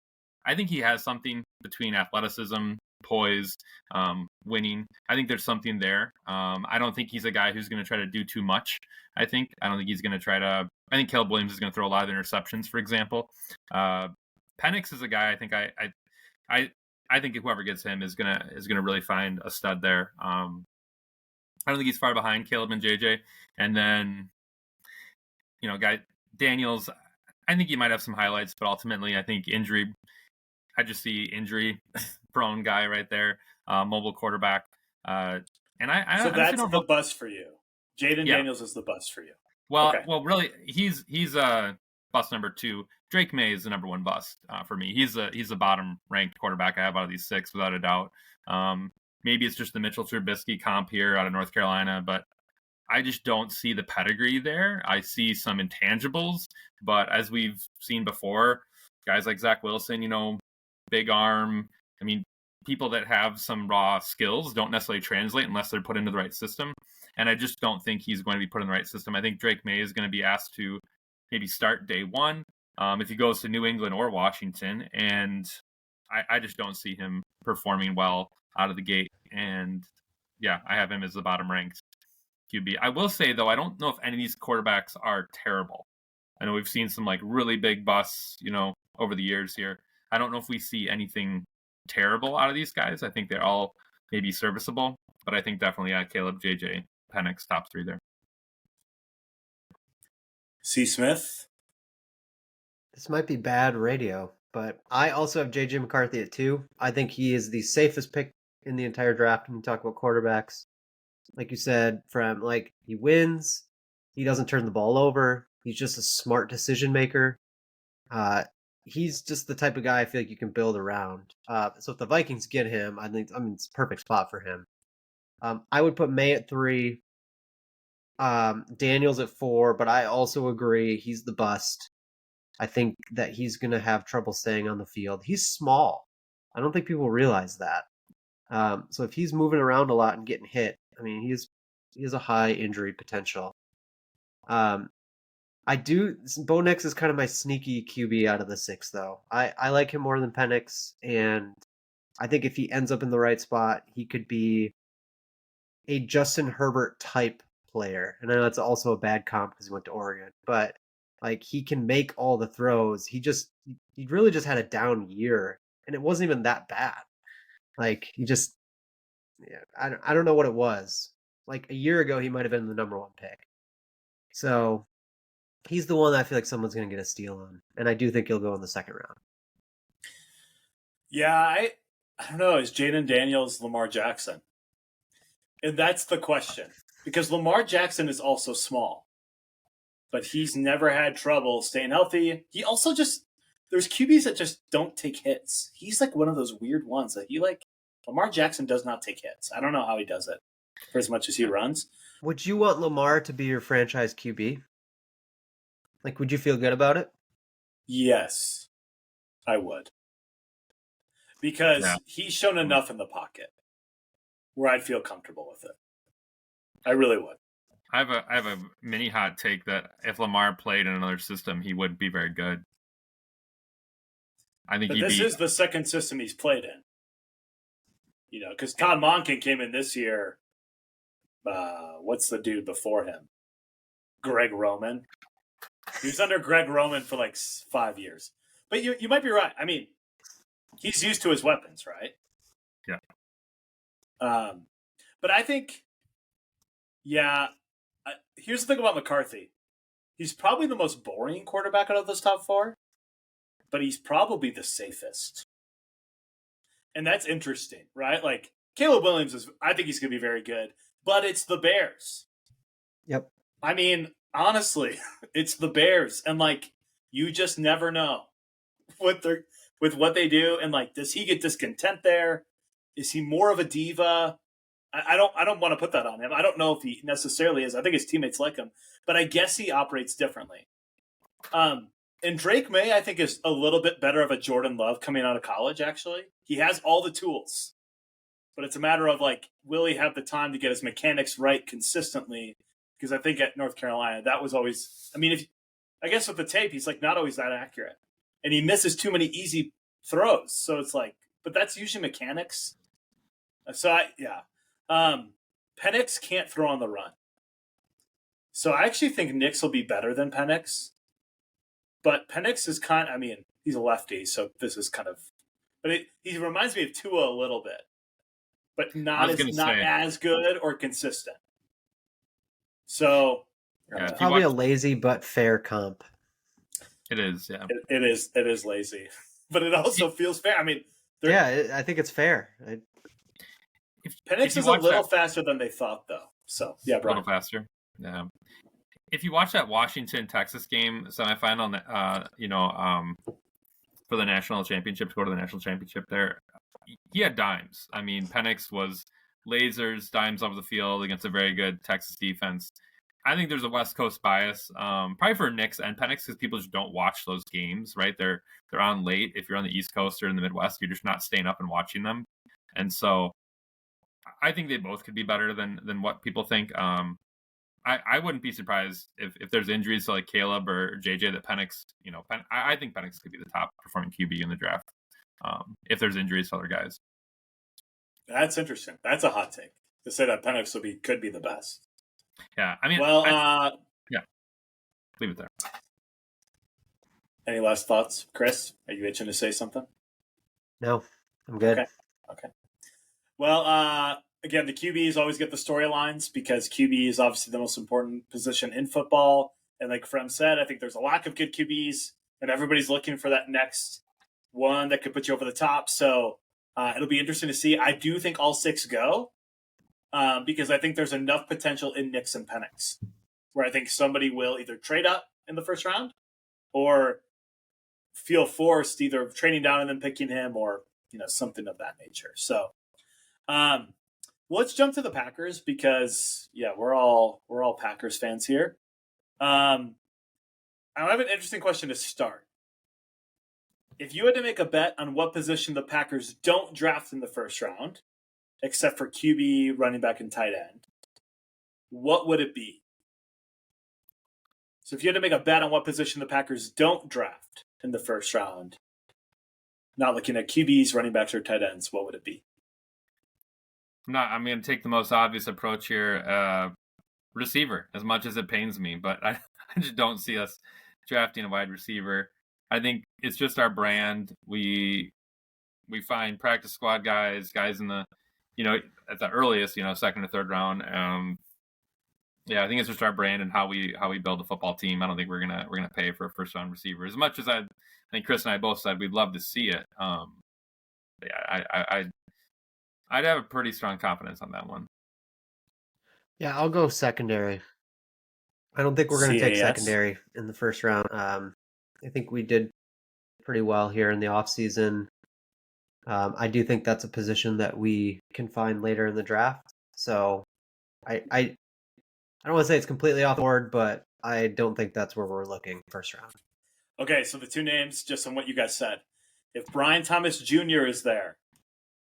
think he has something between athleticism, poise, winning. I think there's something there. I don't think he's a guy who's going to try to do too much. I don't think he's going to try to. I think Caleb Williams is going to throw a lot of interceptions, for example. Penix is a guy I think I think whoever gets him is gonna really find a stud there. I don't think he's far behind Caleb and JJ. And then, guy Daniels, I think he might have some highlights, but ultimately I think injury. I just see injury prone guy right there, mobile quarterback. And so that's the bust for you. Jaden Daniels is the bust for you. Well, okay. Well, really, he's bust number 2. Drake May is the number 1 bust for me. He's the bottom ranked quarterback I have out of these 6 without a doubt. Maybe it's just the Mitchell Trubisky comp here out of North Carolina, but I just don't see the pedigree there. I see some intangibles, but as we've seen before, guys like Zach Wilson, big arm. I mean, people that have some raw skills don't necessarily translate unless they're put into the right system. And I just don't think he's going to be put in the right system. I think Drake May is going to be asked to maybe start day 1 if he goes to New England or Washington. And I just don't see him performing well out of the gate. And yeah, I have him as the bottom ranked QB. I will say, though, I don't know if any of these quarterbacks are terrible. I know we've seen some like really big busts, over the years here. I don't know if we see anything terrible out of these guys. I think they're all maybe serviceable, but I think definitely Caleb, JJ, Penix, top 3 there. C. Smith? This might be bad radio, but I also have JJ McCarthy at 2. I think he is the safest pick in the entire draft when you talk about quarterbacks. Like you said, he wins, he doesn't turn the ball over, he's just a smart decision maker. He's just the type of guy I feel like you can build around. So if the Vikings get him, it's a perfect spot for him. I would put May at 3, Daniels at 4, but I also agree he's the bust. I think that he's going to have trouble staying on the field. He's small. I don't think people realize that. So if he's moving around a lot and getting hit, he has a high injury potential. Bo Nix is kind of my sneaky QB out of the 6, though. I like him more than Penix, and I think if he ends up in the right spot, he could be a Justin Herbert type player. And I know that's also a bad comp because he went to Oregon, but he can make all the throws. He really just had a down year, and it wasn't even that bad. I don't know what it was. A year ago, he might have been the number 1 pick. So he's the one that I feel like someone's going to get a steal on, and I do think he'll go in the second round. Yeah, I don't know. Is Jaden Daniels Lamar Jackson? And that's the question, because Lamar Jackson is also small, but he's never had trouble staying healthy. He also there's QBs that just don't take hits. He's one of those weird ones that Lamar Jackson does not take hits. I don't know how he does it for as much as he runs. Would you want Lamar to be your franchise QB? Would you feel good about it? Yes, I would. Because he's shown enough in the pocket where I'd feel comfortable with it. I really would. I have a mini hot take that if Lamar played in another system, he would be very good. I think this is the second system he's played in. Because Todd Monken came in this year. What's the dude before him? Greg Roman. He was under Greg Roman for like 5 years. But you might be right. I mean, he's used to his weapons, right? Yeah. But I think, here's the thing about McCarthy. He's probably the most boring quarterback out of those top 4, but he's probably the safest. And that's interesting, right? Like, Caleb Williams I think he's going to be very good, but it's the Bears. Yep. I mean, honestly, it's the Bears. And, like, you just never know with what they do. And, like, does he get discontent there? Is he more of a diva? I don't want to put that on him. I don't know if he necessarily is. I think his teammates like him, but I guess he operates differently. And Drake May, I think, is a little bit better of a Jordan Love coming out of college, actually. He has all the tools, but it's a matter of, like, will he have the time to get his mechanics right consistently? Because I think at North Carolina, that was always, I mean, I guess with the tape, he's, like, not always that accurate. And he misses too many easy throws. So it's like, but that's usually mechanics. So, Penix can't throw on the run. So I actually think Nix will be better than Penix. But Penix is he's a lefty, so this is kind of, but he reminds me of Tua a little bit, but not as good or consistent. So it's probably a lazy but fair comp. It is, yeah. It is lazy, but it also feels fair. I mean, I think it's fair. Penix is a little faster than they thought, though. So yeah, Brian. A little faster. Yeah. If you watch that Washington-Texas game semifinal, for the national championship, to go to the national championship there, he had dimes. I mean, Penix was lasers, dimes over the field against a very good Texas defense. I think there's a West Coast bias, probably for Nix and Penix, because people just don't watch those games, right? They're on late. If you're on the East Coast or in the Midwest, you're just not staying up and watching them. And so I think they both could be better than what people think. I wouldn't be surprised if there's injuries to like Caleb or JJ that Penix, I think Penix could be the top performing QB in the draft if there's injuries to other guys. That's interesting. That's a hot take to say that Penix could be the best. Yeah, I mean, leave it there. Any last thoughts, Chris? Are you itching to say something? No, I'm good. Okay. Well, again, the QBs always get the storylines because QB is obviously the most important position in football. And like Frem said, I think there's a lack of good QBs, and everybody's looking for that next one that could put you over the top. So it'll be interesting to see. I do think all 6 go because I think there's enough potential in Nix and Penix where I think somebody will either trade up in the first round or feel forced either trading down and then picking him or something of that nature. So let's jump to the Packers because we're all Packers fans here. I have an interesting question to start. If you had to make a bet on what position the Packers don't draft in the first round, except for QB, running back, and tight end, what would it be? So if you had to make a bet on what position the Packers don't draft in the first round, not looking at QBs, running backs, or tight ends, what would it be? I'm going to take the most obvious approach here. Receiver, as much as it pains me, but I just don't see us drafting a wide receiver. I think it's just our brand. We find practice squad guys in the, at the earliest, second or third round. I think it's just our brand and how we build a football team. I don't think we're gonna pay for a first round receiver. As much as I think Chris and I both said we'd love to see it. I'd have a pretty strong confidence on that one. Yeah, I'll go secondary. I don't think we're going to take secondary in the first round. I think we did pretty well here in the offseason. I do think that's a position that we can find later in the draft. So I don't want to say it's completely off the board, but I don't think that's where we're looking first round. Okay, so the 2 names, just on what you guys said. If Brian Thomas Jr. is there,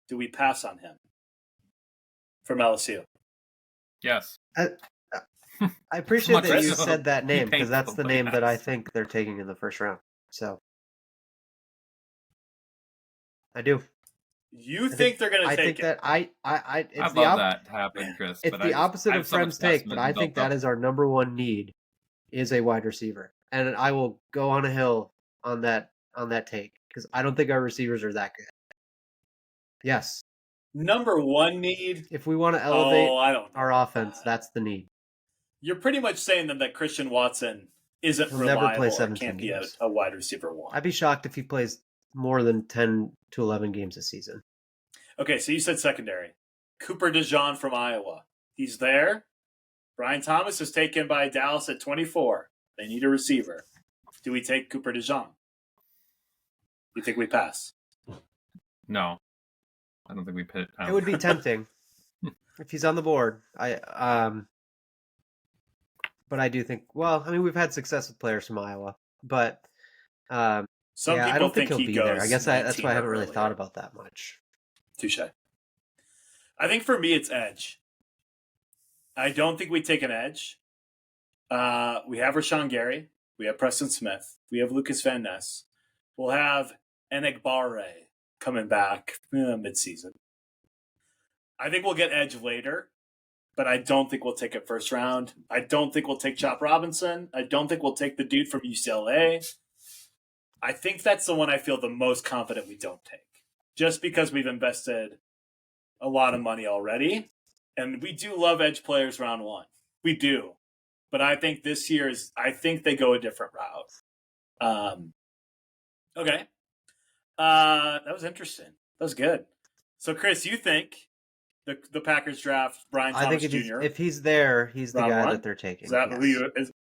do we pass on him from LSU? Yes. I appreciate that you said that name because that's the name that I think they're taking in the first round. So I do. You think they're going to take it? I think that I'd love that to happen, Chris. It's the opposite of Frem's take, but I think that is our number one need is a wide receiver. and I will go on a hill on that take because I don't think our receivers are that good. Yes, Number one need. if we want to elevate I don't know our about offense, that. that's the need. You're pretty much saying that Christian Watson isn't He'll never play reliable or 17 can't be games. a wide receiver one. I'd be shocked if he plays more than 10 to 11 games a season. Okay, so you said secondary. Cooper DeJean from Iowa. He's there. Brian Thomas is taken by Dallas at 24. They need a receiver. Do we take Cooper DeJean? You think we pass? No, I don't think we put. It would be tempting if he's on the board. But I do think. Well, I mean, we've had success with players from Iowa, but Some people I don't think he'll he be goes there. I guess that's 19 why I or haven't really earlier. thought about that much. Touche. I think for me, it's edge. I don't think we take an edge. We have Rashawn Gary. We have Preston Smith. We have Lucas Van Ness. We'll have Enagbare coming back mid-season. I think we'll get edge later, but I don't think we'll take it first round. I don't think we'll take Chop Robinson. I don't think we'll take the dude from UCLA. I think that's the one I feel the most confident we don't take, just because we've invested a lot of money already. And we do love edge players round one. We do. But I think this year I think they go a different route. Okay. That was interesting. That was good. So, Chris, you think the Packers draft Brian Thomas I think Jr.? if he's there, he's the Round guy one? that they're taking. Is that yes. who you is?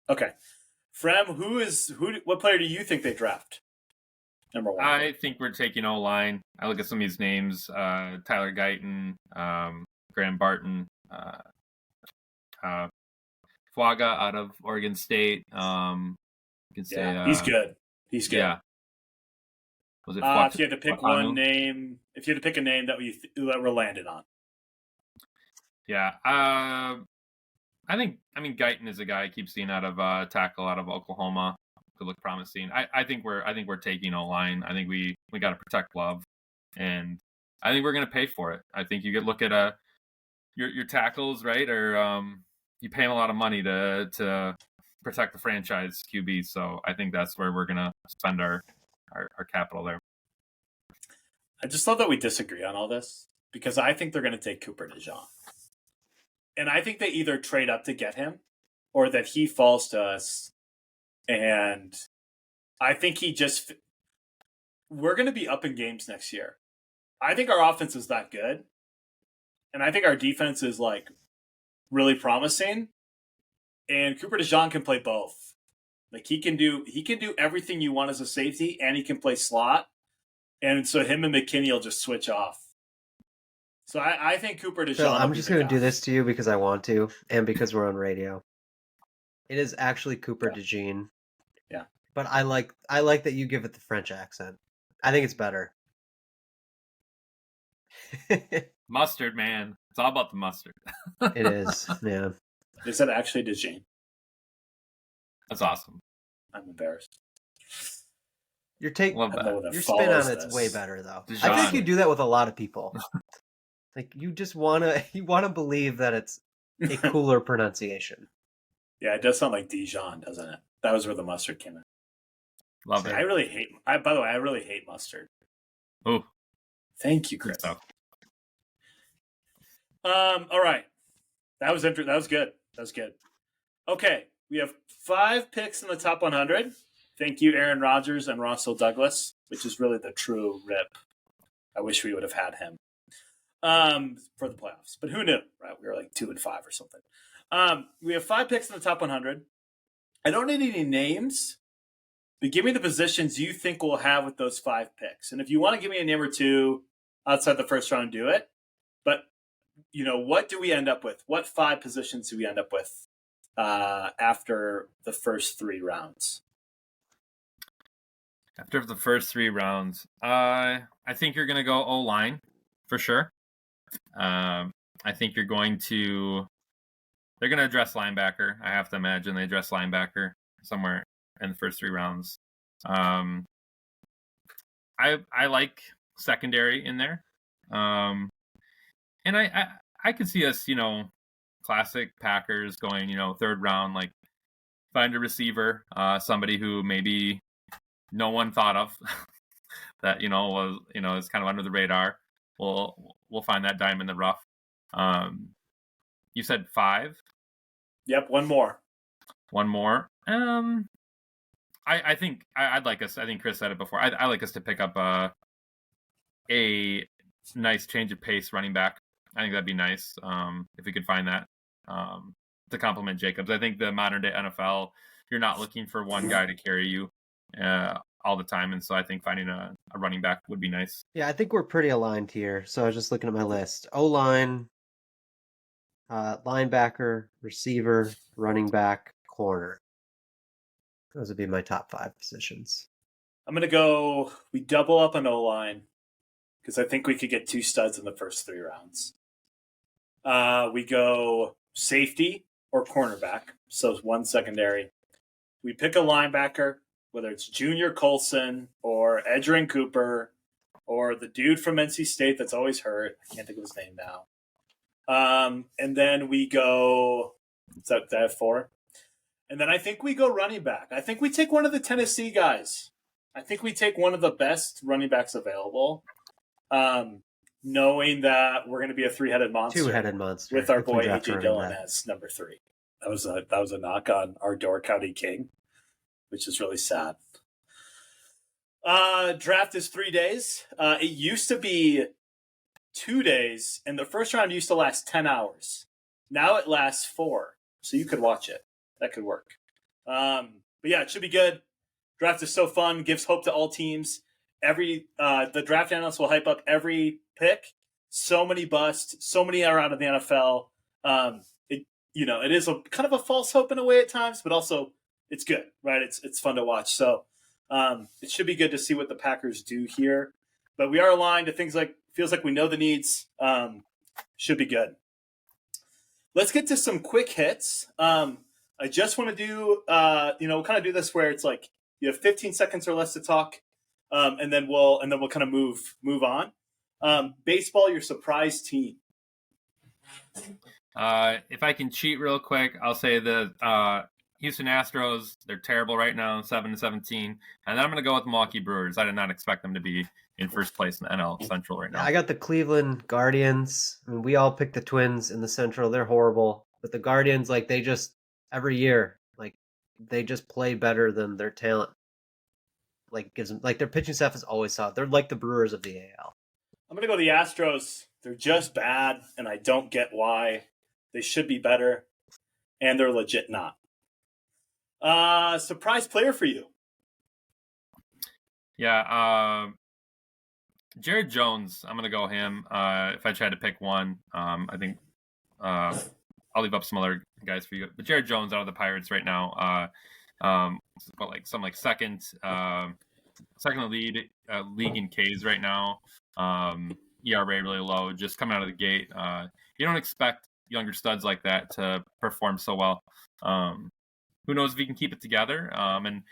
Okay. Frem, what player do you think they draft? Number one. I think we're taking O-line. I look at some of these names: Tyler Guyton, Graham Barton, Fuaga out of Oregon State. You can say he's good. He's good. Yeah. Was it? If you had to pick one name, if you had to pick a name that we're landed on. Yeah. I mean Guyton is a guy I keep seeing out of tackle out of Oklahoma. Could look promising. I think we're taking O-line. I think we got to protect Love, and I think we're going to pay for it. I think you could look at your tackles, right? Or you pay them a lot of money to protect the franchise QB. So I think that's where we're going to spend our capital there. I just love that we disagree on all this because I think they're going to take Cooper DeJean. And I think they either trade up to get him or that he falls to us. And I think we're going to be up in games next year. I think our offense is that good. And I think our defense is like really promising. And Cooper DeJean can play both. Like he can do everything you want as a safety, and he can play slot. And so him and McKinney will just switch off. So I think Cooper DeJean. Phil, I'm just going to do this to you because I want to, and because we're on radio. It is actually Cooper DeJean. Yeah. But I like that you give it the French accent. I think it's better. Mustard, man. It's all about the mustard. It is, man. They said actually DeJean. That's awesome. I'm embarrassed. Your Love your that. spin on it's way better though. DeJean. I think you do that with a lot of people. Like you just wanna believe that it's a cooler pronunciation. Yeah, it does sound like Dijon, doesn't it? That was where the mustard came in. Love it. I really hate. By the way, I really hate mustard. Oh, thank you, Chris. All right, that was interesting. That was good. That was good. Okay, we have 5 picks in the top 100. Thank you, Aaron Rodgers and Russell Douglas, which is really the true rip. I wish we would have had him for the playoffs, but who knew, right? We were like 2 and 5 or something. We have 5 picks in the top 100. I don't need any names, but give me the positions you think we'll have with those 5 picks. And if you want to give me a name or two outside the first round, do it. But, what do we end up with? What 5 positions do we end up with after the first 3 rounds? After the first 3 rounds, I think you're going to go O-line for sure. I think you're going to... They're going to address linebacker. I have to imagine they address linebacker somewhere in the first 3 rounds. I like secondary in there. And I could see us, classic Packers going, 3rd round, like find a receiver, somebody who maybe no one thought of that was is kind of under the radar. We'll find that dime in the rough. You said 5. Yep, one more. One more. I think I'd like us. I think Chris said it before. I like us to pick up a nice change of pace running back. I think that'd be nice if we could find that to complement Jacobs. I think the modern day NFL, you're not looking for one guy to carry you all the time, and so I think finding a running back would be nice. Yeah, I think we're pretty aligned here. So I was just looking at my list: O-line, linebacker, receiver, running back, corner. Those would be my top 5 positions. I'm going to go, we double up on O-line because I think we could get 2 studs in the first 3 rounds. We go safety or cornerback, so 1 secondary. We pick a linebacker, whether it's Junior Colson or Edgerrin Cooper or the dude from NC State that's always hurt. I can't think of his name now. And then we go, did I have 4? And then I think we go running back. I think we take one of the Tennessee guys. I think we take one of the best running backs available, knowing that we're going to be a 3-headed monster. 2-headed monster. With our boy A.J. Dillon as number 3. That was a knock on our Door County King, which is really sad. Draft is 3 days. It used to be 2 days, and the first round used to last 10 hours. Now it lasts 4, so you could watch it. That could work. But yeah, it should be good. Draft is so fun, gives hope to all teams. The draft analysts will hype up every pick. So many busts, so many are out of the NFL. It is a kind of a false hope in a way at times, but also it's good, right? It's fun to watch. So it should be good to see what the Packers do here. But we are aligned to things like, feels like we know the needs. Should be good. Let's get to some quick hits. I just want to do, we'll kind of do this where it's like you have 15 seconds or less to talk, and then we'll kind of move on. Baseball, your surprise team. If I can cheat real quick, I'll say the Houston Astros. They're terrible right now, 7-17, and then I'm going to go with the Milwaukee Brewers. I did not expect them to be in first place in the NL Central right now. I got the Cleveland Guardians. I mean, we all picked the Twins in the Central. They're horrible, but the Guardians, like, they just every year, like, they just play better than their talent. Like, gives them, like, their pitching staff is always solid. They're like the Brewers of the AL. I'm going to go the Astros. They're just bad, and I don't get why. They should be better, and they're legit not. Surprise player for you. Yeah, Jared Jones. I'm going to go him. If I tried to pick one, I think I'll leave up some other guys for you. But Jared Jones out of the Pirates right now. Second lead league in Ks right now. ERA really low, just coming out of the gate. You don't expect younger studs like that to perform so well. Who knows if he can keep it together? And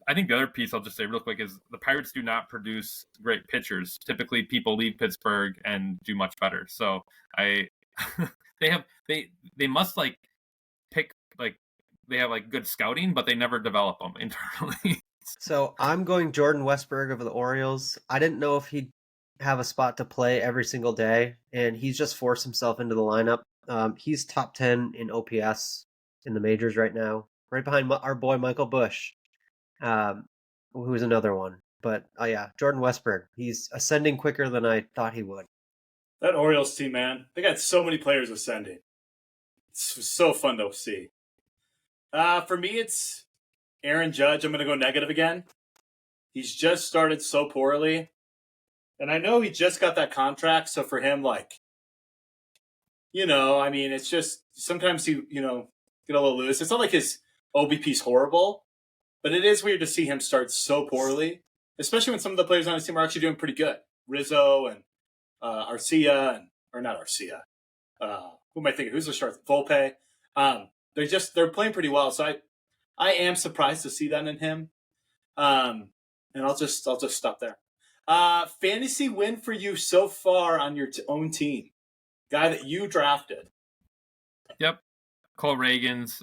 I think the other piece I'll just say real quick is the Pirates do not produce great pitchers. Typically, people leave Pittsburgh and do much better. So they must pick they have good scouting, but they never develop them internally. So I'm going Jordan Westburg of the Orioles. I didn't know if he'd have a spot to play every single day, and he's just forced himself into the lineup. He's top 10 in OPS in the majors right now, right behind our boy Michael Busch, who is another one. But yeah, Jordan Westburg. He's ascending quicker than I thought he would. That Orioles team, man, they got so many players ascending. It's so fun to see. For me, it's Aaron Judge. I'm going to go negative again. He's just started so poorly. And I know he just got that contract, so for him, it's just sometimes you get a little loose. It's not like his OBP's horrible, but it is weird to see him start so poorly, especially when some of the players on his team are actually doing pretty good. Rizzo and Arcia, or not Arcia. Who am I thinking? Who's the short? Volpe. They're playing pretty well, so I am surprised to see that in him. And I'll just stop there. Fantasy win for you so far on your own team, guy that you drafted. Yep. Cole Reagans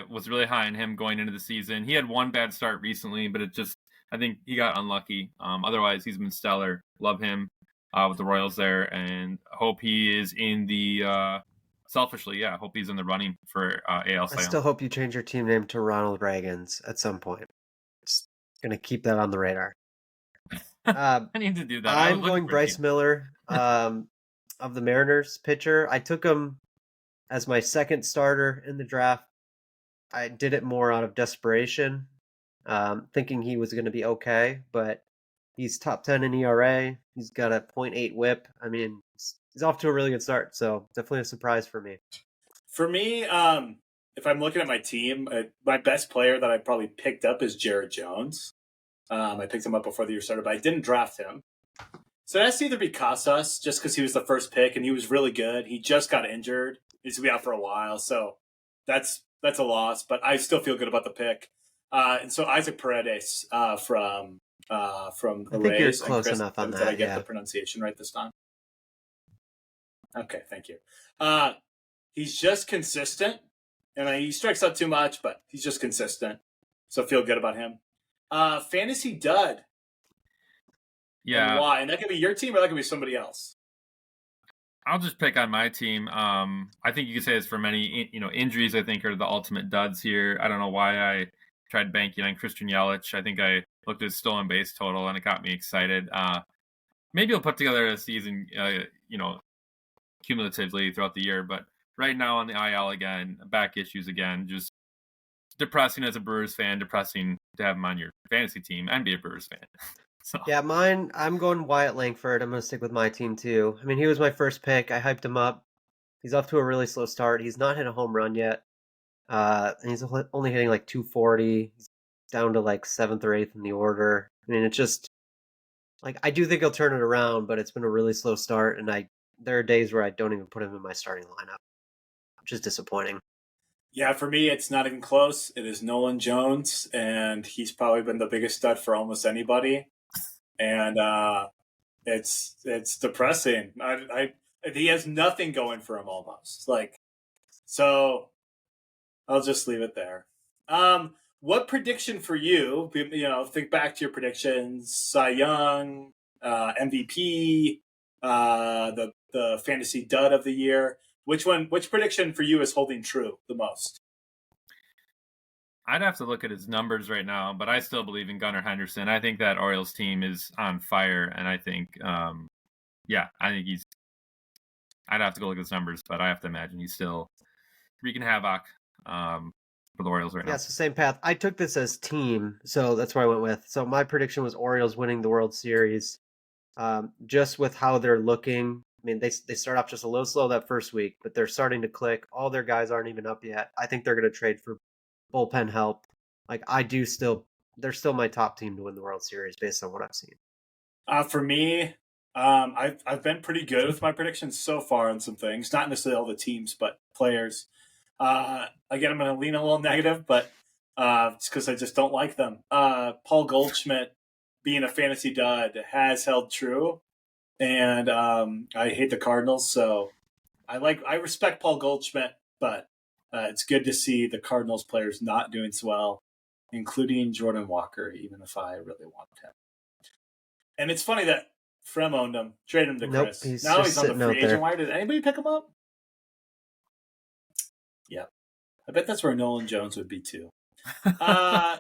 was really high on him going into the season. He had one bad start recently, but I think he got unlucky. Otherwise, he's been stellar. Love him with the Royals there, and hope he is in the selfishly, hope he's in the running for AL I Cy still Young. hope you change your team name to Ronald Reagan's at some point. Just gonna keep that on the radar. I need to do that. I'm going Bryce Miller of the Mariners pitcher. I took him as my second starter in the draft. I did it more out of desperation, thinking he was going to be okay, but he's top 10 in ERA. He's got a .8 whip. I mean, he's off to a really good start, so definitely a surprise for me. For me, if I'm looking at my team, my best player that I probably picked up is Jared Jones. I picked him up before the year started, but I didn't draft him. So it has to either be Casas, just because he was the first pick and he was really good. He just got injured. He's going to be out for a while, so that's a loss, but I still feel good about the pick. And so Isaac Paredes from the I think Rays. you're close enough on that. Did I get yeah. the pronunciation right this time? Okay, thank you. He's just consistent. I mean, he strikes out too much, but he's just consistent. So feel good about him. Fantasy dud. Yeah. And why? And that could be your team or that could be somebody else. I'll just pick on my team. I think you could say it's for many, injuries, I think, are the ultimate duds here. I don't know why I tried banking on Christian Yelich. I think I looked at his stolen base total and it got me excited. Maybe he'll put together a season, cumulatively throughout the year. But right now on the IL again, back issues again, just depressing as a Brewers fan, depressing to have him on your fantasy team and be a Brewers fan. So. Yeah, mine, I'm going Wyatt Langford. I'm going to stick with my team too. I mean, he was my first pick. I hyped him up. He's off to a really slow start. He's not hit a home run yet. And he's only hitting like 240. He's down to like 7th or 8th in the order. I mean, it's just like, I do think he'll turn it around, but it's been a really slow start. And there are days where I don't even put him in my starting lineup, which is disappointing. Yeah, for me, it's not even close. It is Nolan Jones, and he's probably been the biggest stud for almost anybody. And it's depressing. He has nothing going for him almost. So I'll just leave it there. What prediction for you? Think back to your predictions: Cy Young, MVP, the fantasy dud of the year. Which prediction for you is holding true the most? I'd have to look at his numbers right now, but I still believe in Gunnar Henderson. I think that Orioles team is on fire, and I think, I think I'd have to go look at his numbers, but I have to imagine he's still wreaking havoc for the Orioles right now. Yeah, it's the same path. I took this as team, so that's what I went with. So my prediction was Orioles winning the World Series, just with how they're looking. I mean, they start off just a little slow that first week, but they're starting to click. All their guys aren't even up yet. I think they're going to trade for bullpen help. They're still my top team to win the World Series based on what I've seen. For me, I've been pretty good with my predictions so far on some things, not necessarily all the teams, but players. Again, I'm going to lean a little negative, but it's because I just don't like them. Paul Goldschmidt being a fantasy dud has held true, and I hate the Cardinals, so I respect Paul Goldschmidt, but it's good to see the Cardinals players not doing so well, including Jordan Walker, even if I really wanted him. And it's funny that Frem owned him, traded him to Chris. Now he's on the free agent wire. Did anybody pick him up? Yeah. I bet that's where Nolan Jones would be too. All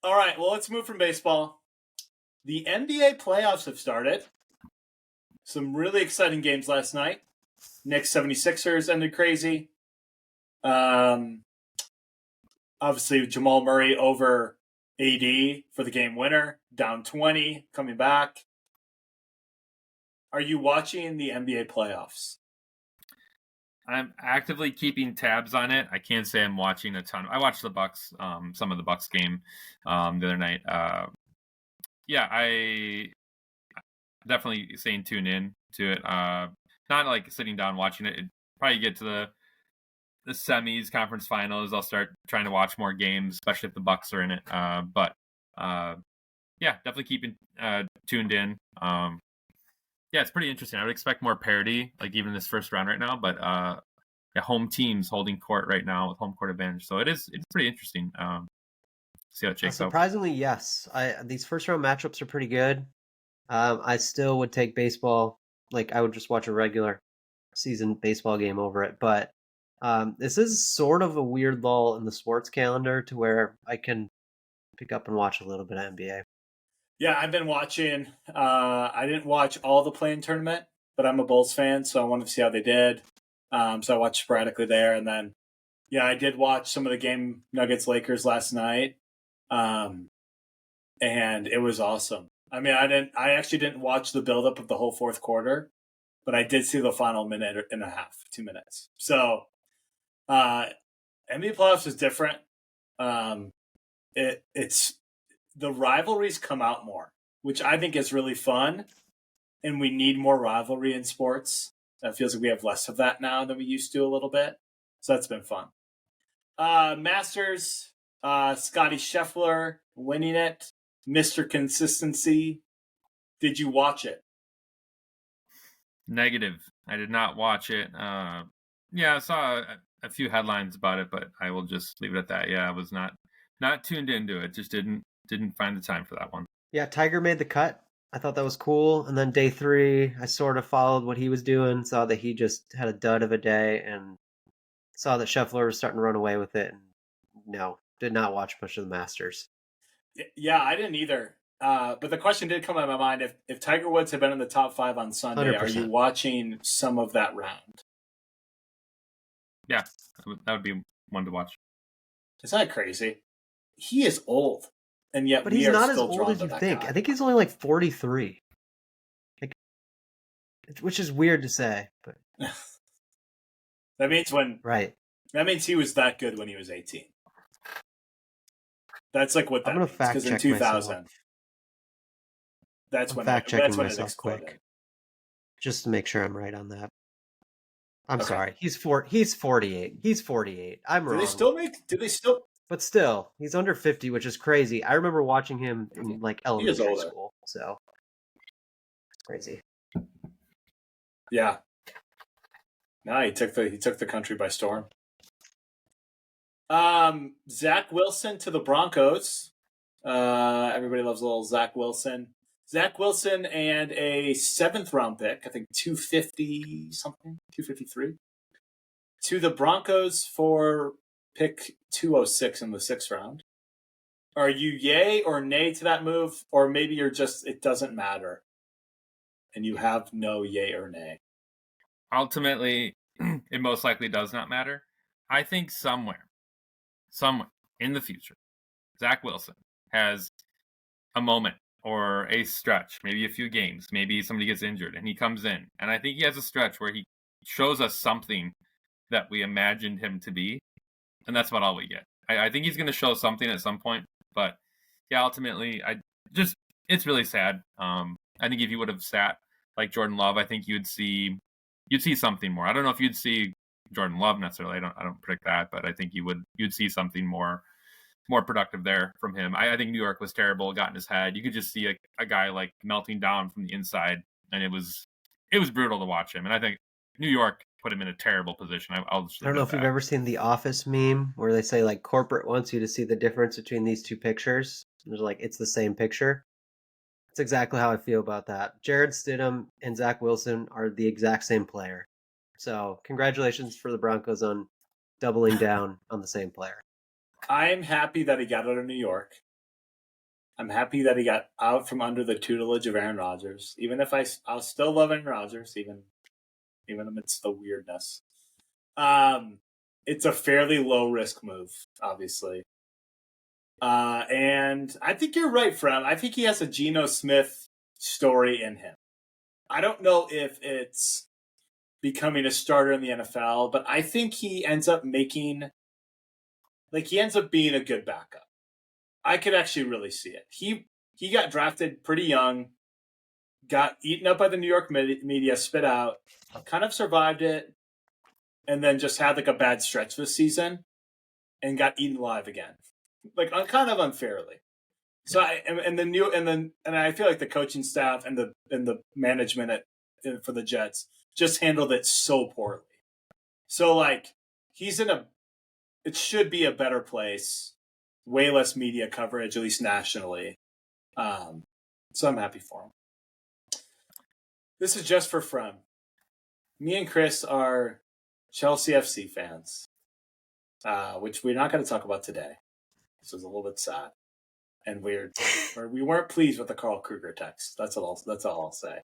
right, well, let's move from baseball. The NBA playoffs have started. Some really exciting games last night. Knicks 76ers ended crazy. Obviously, Jamal Murray over AD for the game winner, down 20, coming back. Are you watching the NBA playoffs? I'm actively keeping tabs on it. I can't say I'm watching a ton. I watched the Bucks, some of the Bucks game the other night. I definitely staying tuned in to it. Not like sitting down watching it. It'd probably get to the semis, conference finals. I'll start trying to watch more games, especially if the Bucks are in it. Definitely keeping tuned in. It's pretty interesting. I would expect more parity, like even this first round right now, but home teams holding court right now with home court advantage. So it's pretty interesting. See how it shakes out. Surprisingly, yes. These first round matchups are pretty good. I still would take baseball. Like, I would just watch a regular season baseball game over it. But this is sort of a weird lull in the sports calendar to where I can pick up and watch a little bit of NBA. Yeah, I've been watching. I didn't watch all the play-in tournament, but I'm a Bulls fan, so I wanted to see how they did. So I watched sporadically there, and then I did watch some of the game Nuggets Lakers last night, and it was awesome. I mean, I actually didn't watch the buildup of the whole fourth quarter, but I did see the final minute and a half, 2 minutes. So NBA playoffs is different. It's the rivalries come out more, which I think is really fun, and we need more rivalry in sports. It feels like we have less of that now than we used to a little bit, so that's been fun. Masters, Scotty Scheffler winning it, Mr. Consistency. Did you watch it? Negative. I did not watch it. I saw a few headlines about it, but I will just leave it at that. Yeah, I was not tuned into it. Just didn't find the time for that one. Yeah, Tiger made the cut. I thought that was cool. And then day 3, I sort of followed what he was doing, saw that he just had a dud of a day, and saw that Scheffler was starting to run away with it. And no, did not watch much of the Masters. Yeah, I didn't either. But the question did come in my mind: if Tiger Woods had been in the top 5 on Sunday, 100%. Are you watching some of that round? Yeah, that would be one to watch. Isn't that crazy? He is old, and yet but he's not as old as you think. Guy. I think he's only like 43, which is weird to say. But that means that means he was that good when he was 18. That's like what that means. Because in 2000, myself. That's when fact checking myself exploded. Quick, just to make sure I'm right on that. I'm sorry. He's 48. He's 48. I'm wrong. Do they still? But still, he's under 50, which is crazy. I remember watching him in like elementary school. So it's crazy. Yeah. No, he took the country by storm. Zach Wilson to the Broncos. Everybody loves a little Zach Wilson. Zach Wilson and a 7th round pick, I think 250 something, 253, to the Broncos for pick 206 in the 6th round. Are you yay or nay to that move, or maybe you're just it doesn't matter, and you have no yay or nay? Ultimately, it most likely does not matter. I think somewhere in the future, Zach Wilson has a moment or a stretch, maybe a few games, maybe somebody gets injured and he comes in. And I think he has a stretch where he shows us something that we imagined him to be. And that's about all we get. I think he's going to show something at some point. But yeah, ultimately, it's really sad. I think if you would have sat like Jordan Love, I think you'd see something more. I don't know if you'd see Jordan Love necessarily. I don't predict that, but I think you'd see something more productive there from him. I think New York was terrible, got in his head. You could just see a guy like melting down from the inside, and it was brutal to watch him. And I think New York put him in a terrible position. I don't know if you've ever seen the Office meme where they say like corporate wants you to see the difference between these two pictures. There's like it's the same picture. That's exactly how I feel about that. Jared Stidham and Zach Wilson are the exact same player. So congratulations for the Broncos on doubling down on the same player. I'm happy that he got out of New York. I'm happy that he got out from under the tutelage of Aaron Rodgers. Even if I'll still love Aaron Rodgers, even amidst the weirdness. It's a fairly low risk move, obviously. And I think you're right, Frem. I think he has a Geno Smith story in him. I don't know if it's becoming a starter in the NFL, but I think he ends up being a good backup. I could actually really see it. He got drafted pretty young, got eaten up by the New York media, spit out, kind of survived it, and then just had like a bad stretch this season and got eaten alive again, like kind of unfairly. So I feel like the coaching staff and the management for the Jets just handled it so poorly. So like he's it should be a better place, way less media coverage, at least nationally. So I'm happy for him. This is just for fun. Me and Chris are Chelsea FC fans, which we're not going to talk about today. This is a little bit sad and weird. We weren't pleased with the Carl Kruger text. That's all I'll say.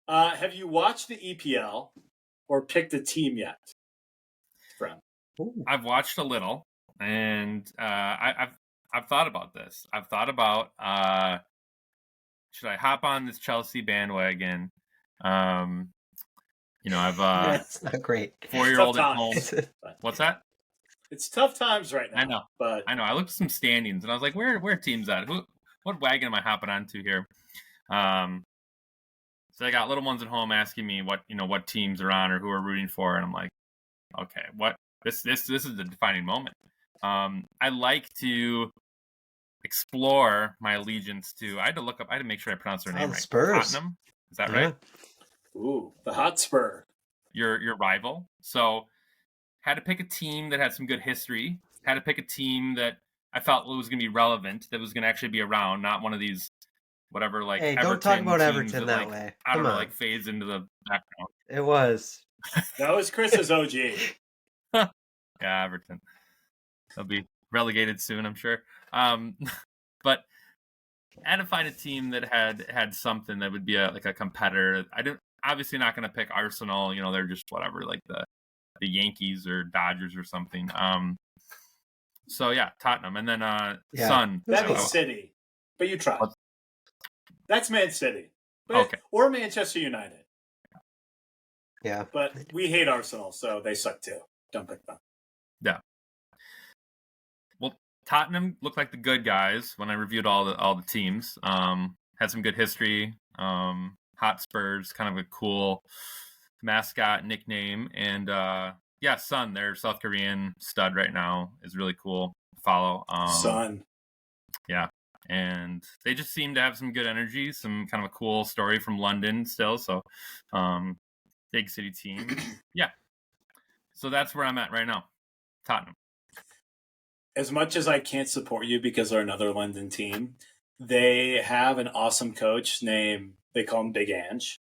Have you watched the EPL or picked a team yet, friend? I've watched a little, and I've thought about this. I've thought about should I hop on this Chelsea bandwagon? I've That's not great. 4-year-old at home. What's that? It's tough times right now. I know, but I know. I looked at some standings, and I was like, "Where teams at? What wagon am I hopping onto here?" So I got little ones at home asking me what teams are on or who are rooting for, and I'm like, "Okay, what? This is the defining moment." I like to explore my allegiance to. I had to make sure I pronounce their name right. Spurs. Tottenham, is that right? Ooh, the Hotspur. Your rival. So had to pick a team that had some good history. Had to pick a team that I felt was going to be relevant, that was going to actually be around, not one of these whatever like. Hey, Everton don't talk about Everton that like, way. I don't Come know, on. like fades into the background. It was. That was Chris's OG. Yeah, Everton. They'll be relegated soon, I'm sure. But I had to find a team that had something that would be a competitor. Obviously not going to pick Arsenal. They're just whatever, like the Yankees or Dodgers or something. So yeah, Tottenham, and then Sun. That means City, but you tried. What? That's Man City, okay, or Manchester United. Yeah, but we hate Arsenal, so they suck too. Don't pick them. Yeah. Well, Tottenham looked like the good guys when I reviewed all the teams. Had some good history. Hotspurs, kind of a cool mascot nickname, and Sun, their South Korean stud right now, is really cool to follow. Sun. Yeah. And they just seem to have some good energy, some kind of a cool story from London still. So, big city team. Yeah. So that's where I'm at right now. Tottenham. As much as I can't support you because they're another London team, they have an awesome coach they call him Big Ange.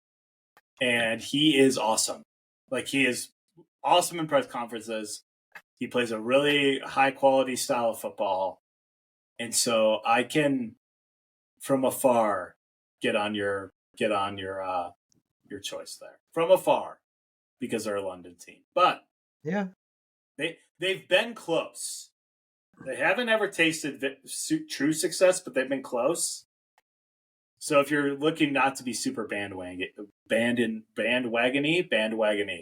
And he is awesome. Like, he is awesome in press conferences. He plays a really high quality style of football. And so I can, from afar, get on your choice there. From afar, because they're a London team. But yeah, they've been close. They haven't ever tasted true success, but they've been close. So if you're looking not to be super bandwagony,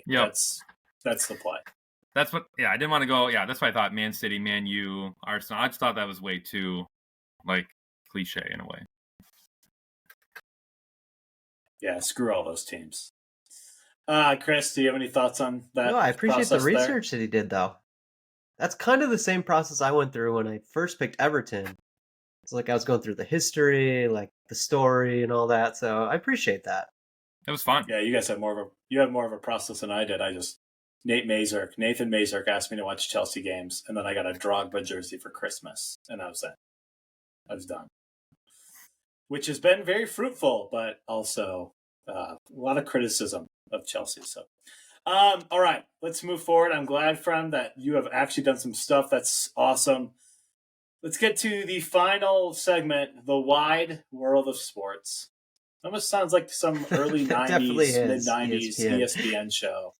yep. That's the play. That's what. Yeah, I didn't want to go. Yeah, that's why I thought Man City, Man U, Arsenal. I just thought that was way too, cliche in a way. Yeah, screw all those teams. Chris, do you have any thoughts on that? No, I appreciate the research that he did, though. That's kind of the same process I went through when I first picked Everton. It's like I was going through the history, like the story and all that. So I appreciate that. It was fun. Yeah, you guys have more of a process than I did. Nathan Mazurk asked me to watch Chelsea games, and then I got a Drogba jersey for Christmas, and that was it. I was done. Which has been very fruitful, but also a lot of criticism of Chelsea. So, all right, let's move forward. I'm glad, friend, that you have actually done some stuff that's awesome. Let's get to the final segment, the wide world of sports. Almost sounds like some early 90s, mid-90s ESPN show.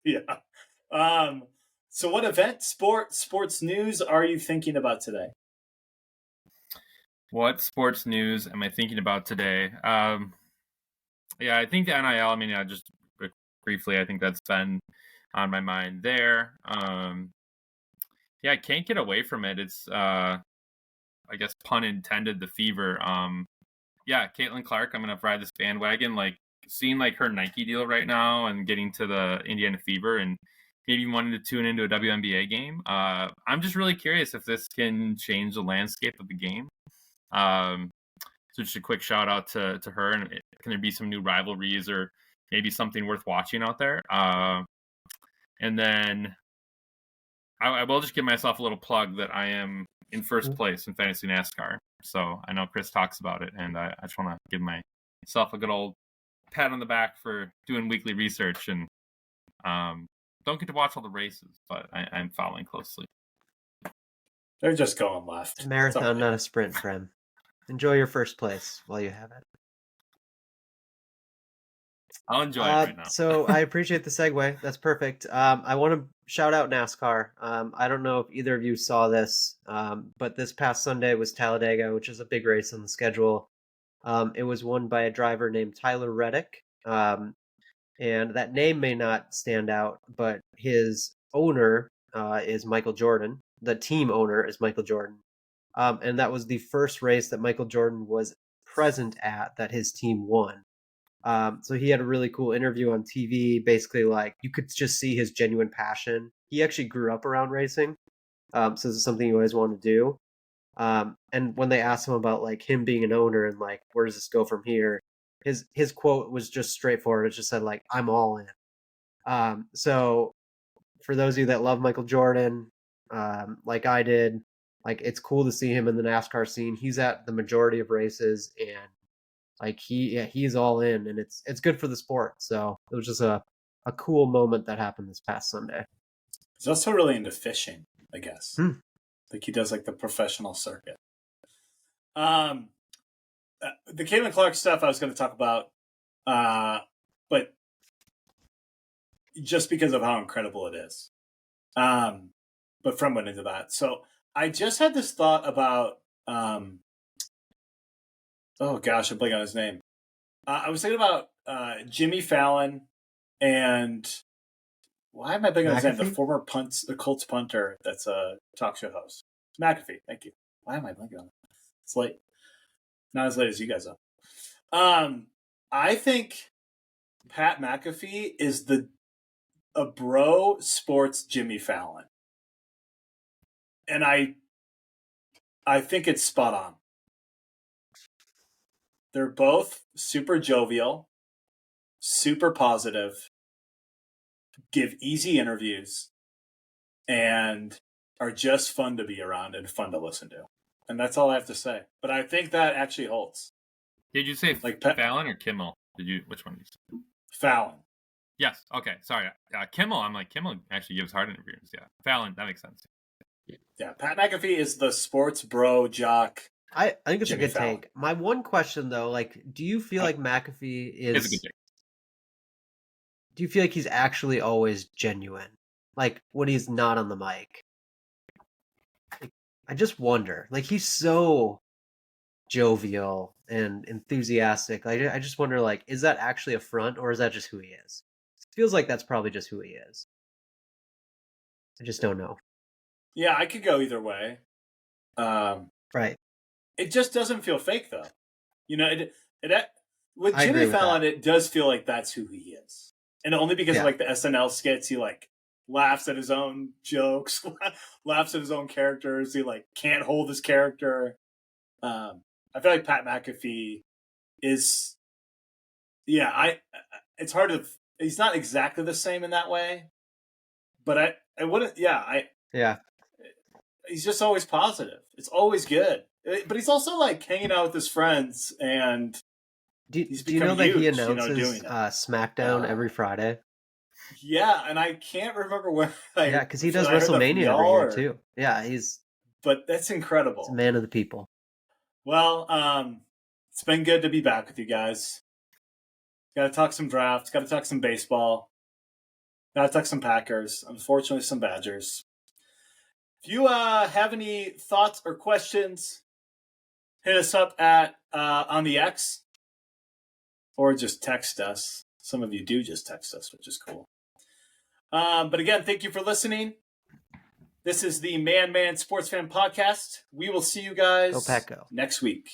Yeah. So what event, sports news are you thinking about today? What sports news am I thinking about today? Yeah, I think the NIL, just briefly, I think that's been on my mind there. Yeah, I can't get away from it. It's, I guess, pun intended, the fever. Yeah, Caitlin Clark, I'm going to ride this bandwagon. Seeing her Nike deal right now and getting to the Indiana Fever and maybe wanting to tune into a WNBA game. I'm just really curious if this can change the landscape of the game. So just a quick shout out to her. And can there be some new rivalries or maybe something worth watching out there. And then I will just give myself a little plug that I am in first place in Fantasy NASCAR. So I know Chris talks about it, and I just want to give myself a good old pat on the back for doing weekly research. And don't get to watch all the races, but I'm following closely. They're just going left. It's a marathon, not a sprint, friend. Enjoy your first place while you have it. I'll enjoy it right now. So I appreciate the segue. That's perfect. I want to shout out NASCAR. I don't know if either of you saw this, but this past Sunday was Talladega, which is a big race on the schedule. It was won by a driver named Tyler Reddick. And that name may not stand out, but his owner is Michael Jordan. The team owner is Michael Jordan. And that was the first race that Michael Jordan was present at that his team won. So he had a really cool interview on TV. Basically, like, you could just see his genuine passion. He actually grew up around racing. So this is something he always wanted to do. And when they asked him about like him being an owner and like, where does this go from here? His quote was just straightforward. It just said like, I'm all in. So for those of you that love Michael Jordan, like I did, like, it's cool to see him in the NASCAR scene. He's at the majority of races, and like he's all in, and it's good for the sport. So it was just a cool moment that happened this past Sunday. He's also really into fishing, I guess. Like, he does like the professional circuit. The Caitlin Clark stuff I was going to talk about, but just because of how incredible it is. But Fred went into that. So I just had this thought about, oh gosh, I'm blanking on his name. I was thinking about Jimmy Fallon and, why am I blanking on his name? The former the Colts punter that's a talk show host. McAfee, thank you. Why am I blanking on that? It's late. Not as late as you guys are. I think Pat McAfee is a bro sports Jimmy Fallon. And I think it's spot on. They're both super jovial, super positive, give easy interviews, and are just fun to be around and fun to listen to. And that's all I have to say. But I think that actually holds. Did you say like Fallon or Kimmel? Which one did you say? Fallon. Yes. Okay. Sorry. Kimmel. I'm like, Kimmel actually gives hard interviews. Yeah. Fallon. That makes sense. Yeah. Pat McAfee is the sports bro jock. I think it's Jimmy a good Fallon. take. My one question though, like, do you feel like McAfee It's a good take. Do you feel like he's actually always genuine? Like, when he's not on the mic? I just wonder. Like, he's so jovial and enthusiastic. Like, I just wonder, like, is that actually a front, or is that just who he is? It feels like that's probably just who he is. I just don't know. Yeah, I could go either way. Right. It just doesn't feel fake, though. You know, with I agree Jimmy with Fallon, that. it does feel like that's who he is. And only because of like the SNL skits, he like laughs at his own jokes, laughs at his own characters. He like can't hold his character. I feel like Pat McAfee is, it's hard to, he's not exactly the same in that way, but I wouldn't, he's just always positive. It's always good. But he's also like hanging out with his friends, and do you know that he announces doing SmackDown every Friday? Yeah, and I can't remember where. Because he does WrestleMania every year too. Yeah, But that's incredible. He's a man of the people. Well, it's been good to be back with you guys. Got to talk some drafts. Got to talk some baseball. Got to talk some Packers. Unfortunately, some Badgers. If you have any thoughts or questions, hit us up at on the X, or just text us. Some of you do just text us, which is cool. But again, thank you for listening. This is the Man Sports Fan Podcast. We will see you guys Go Pack Go. next week.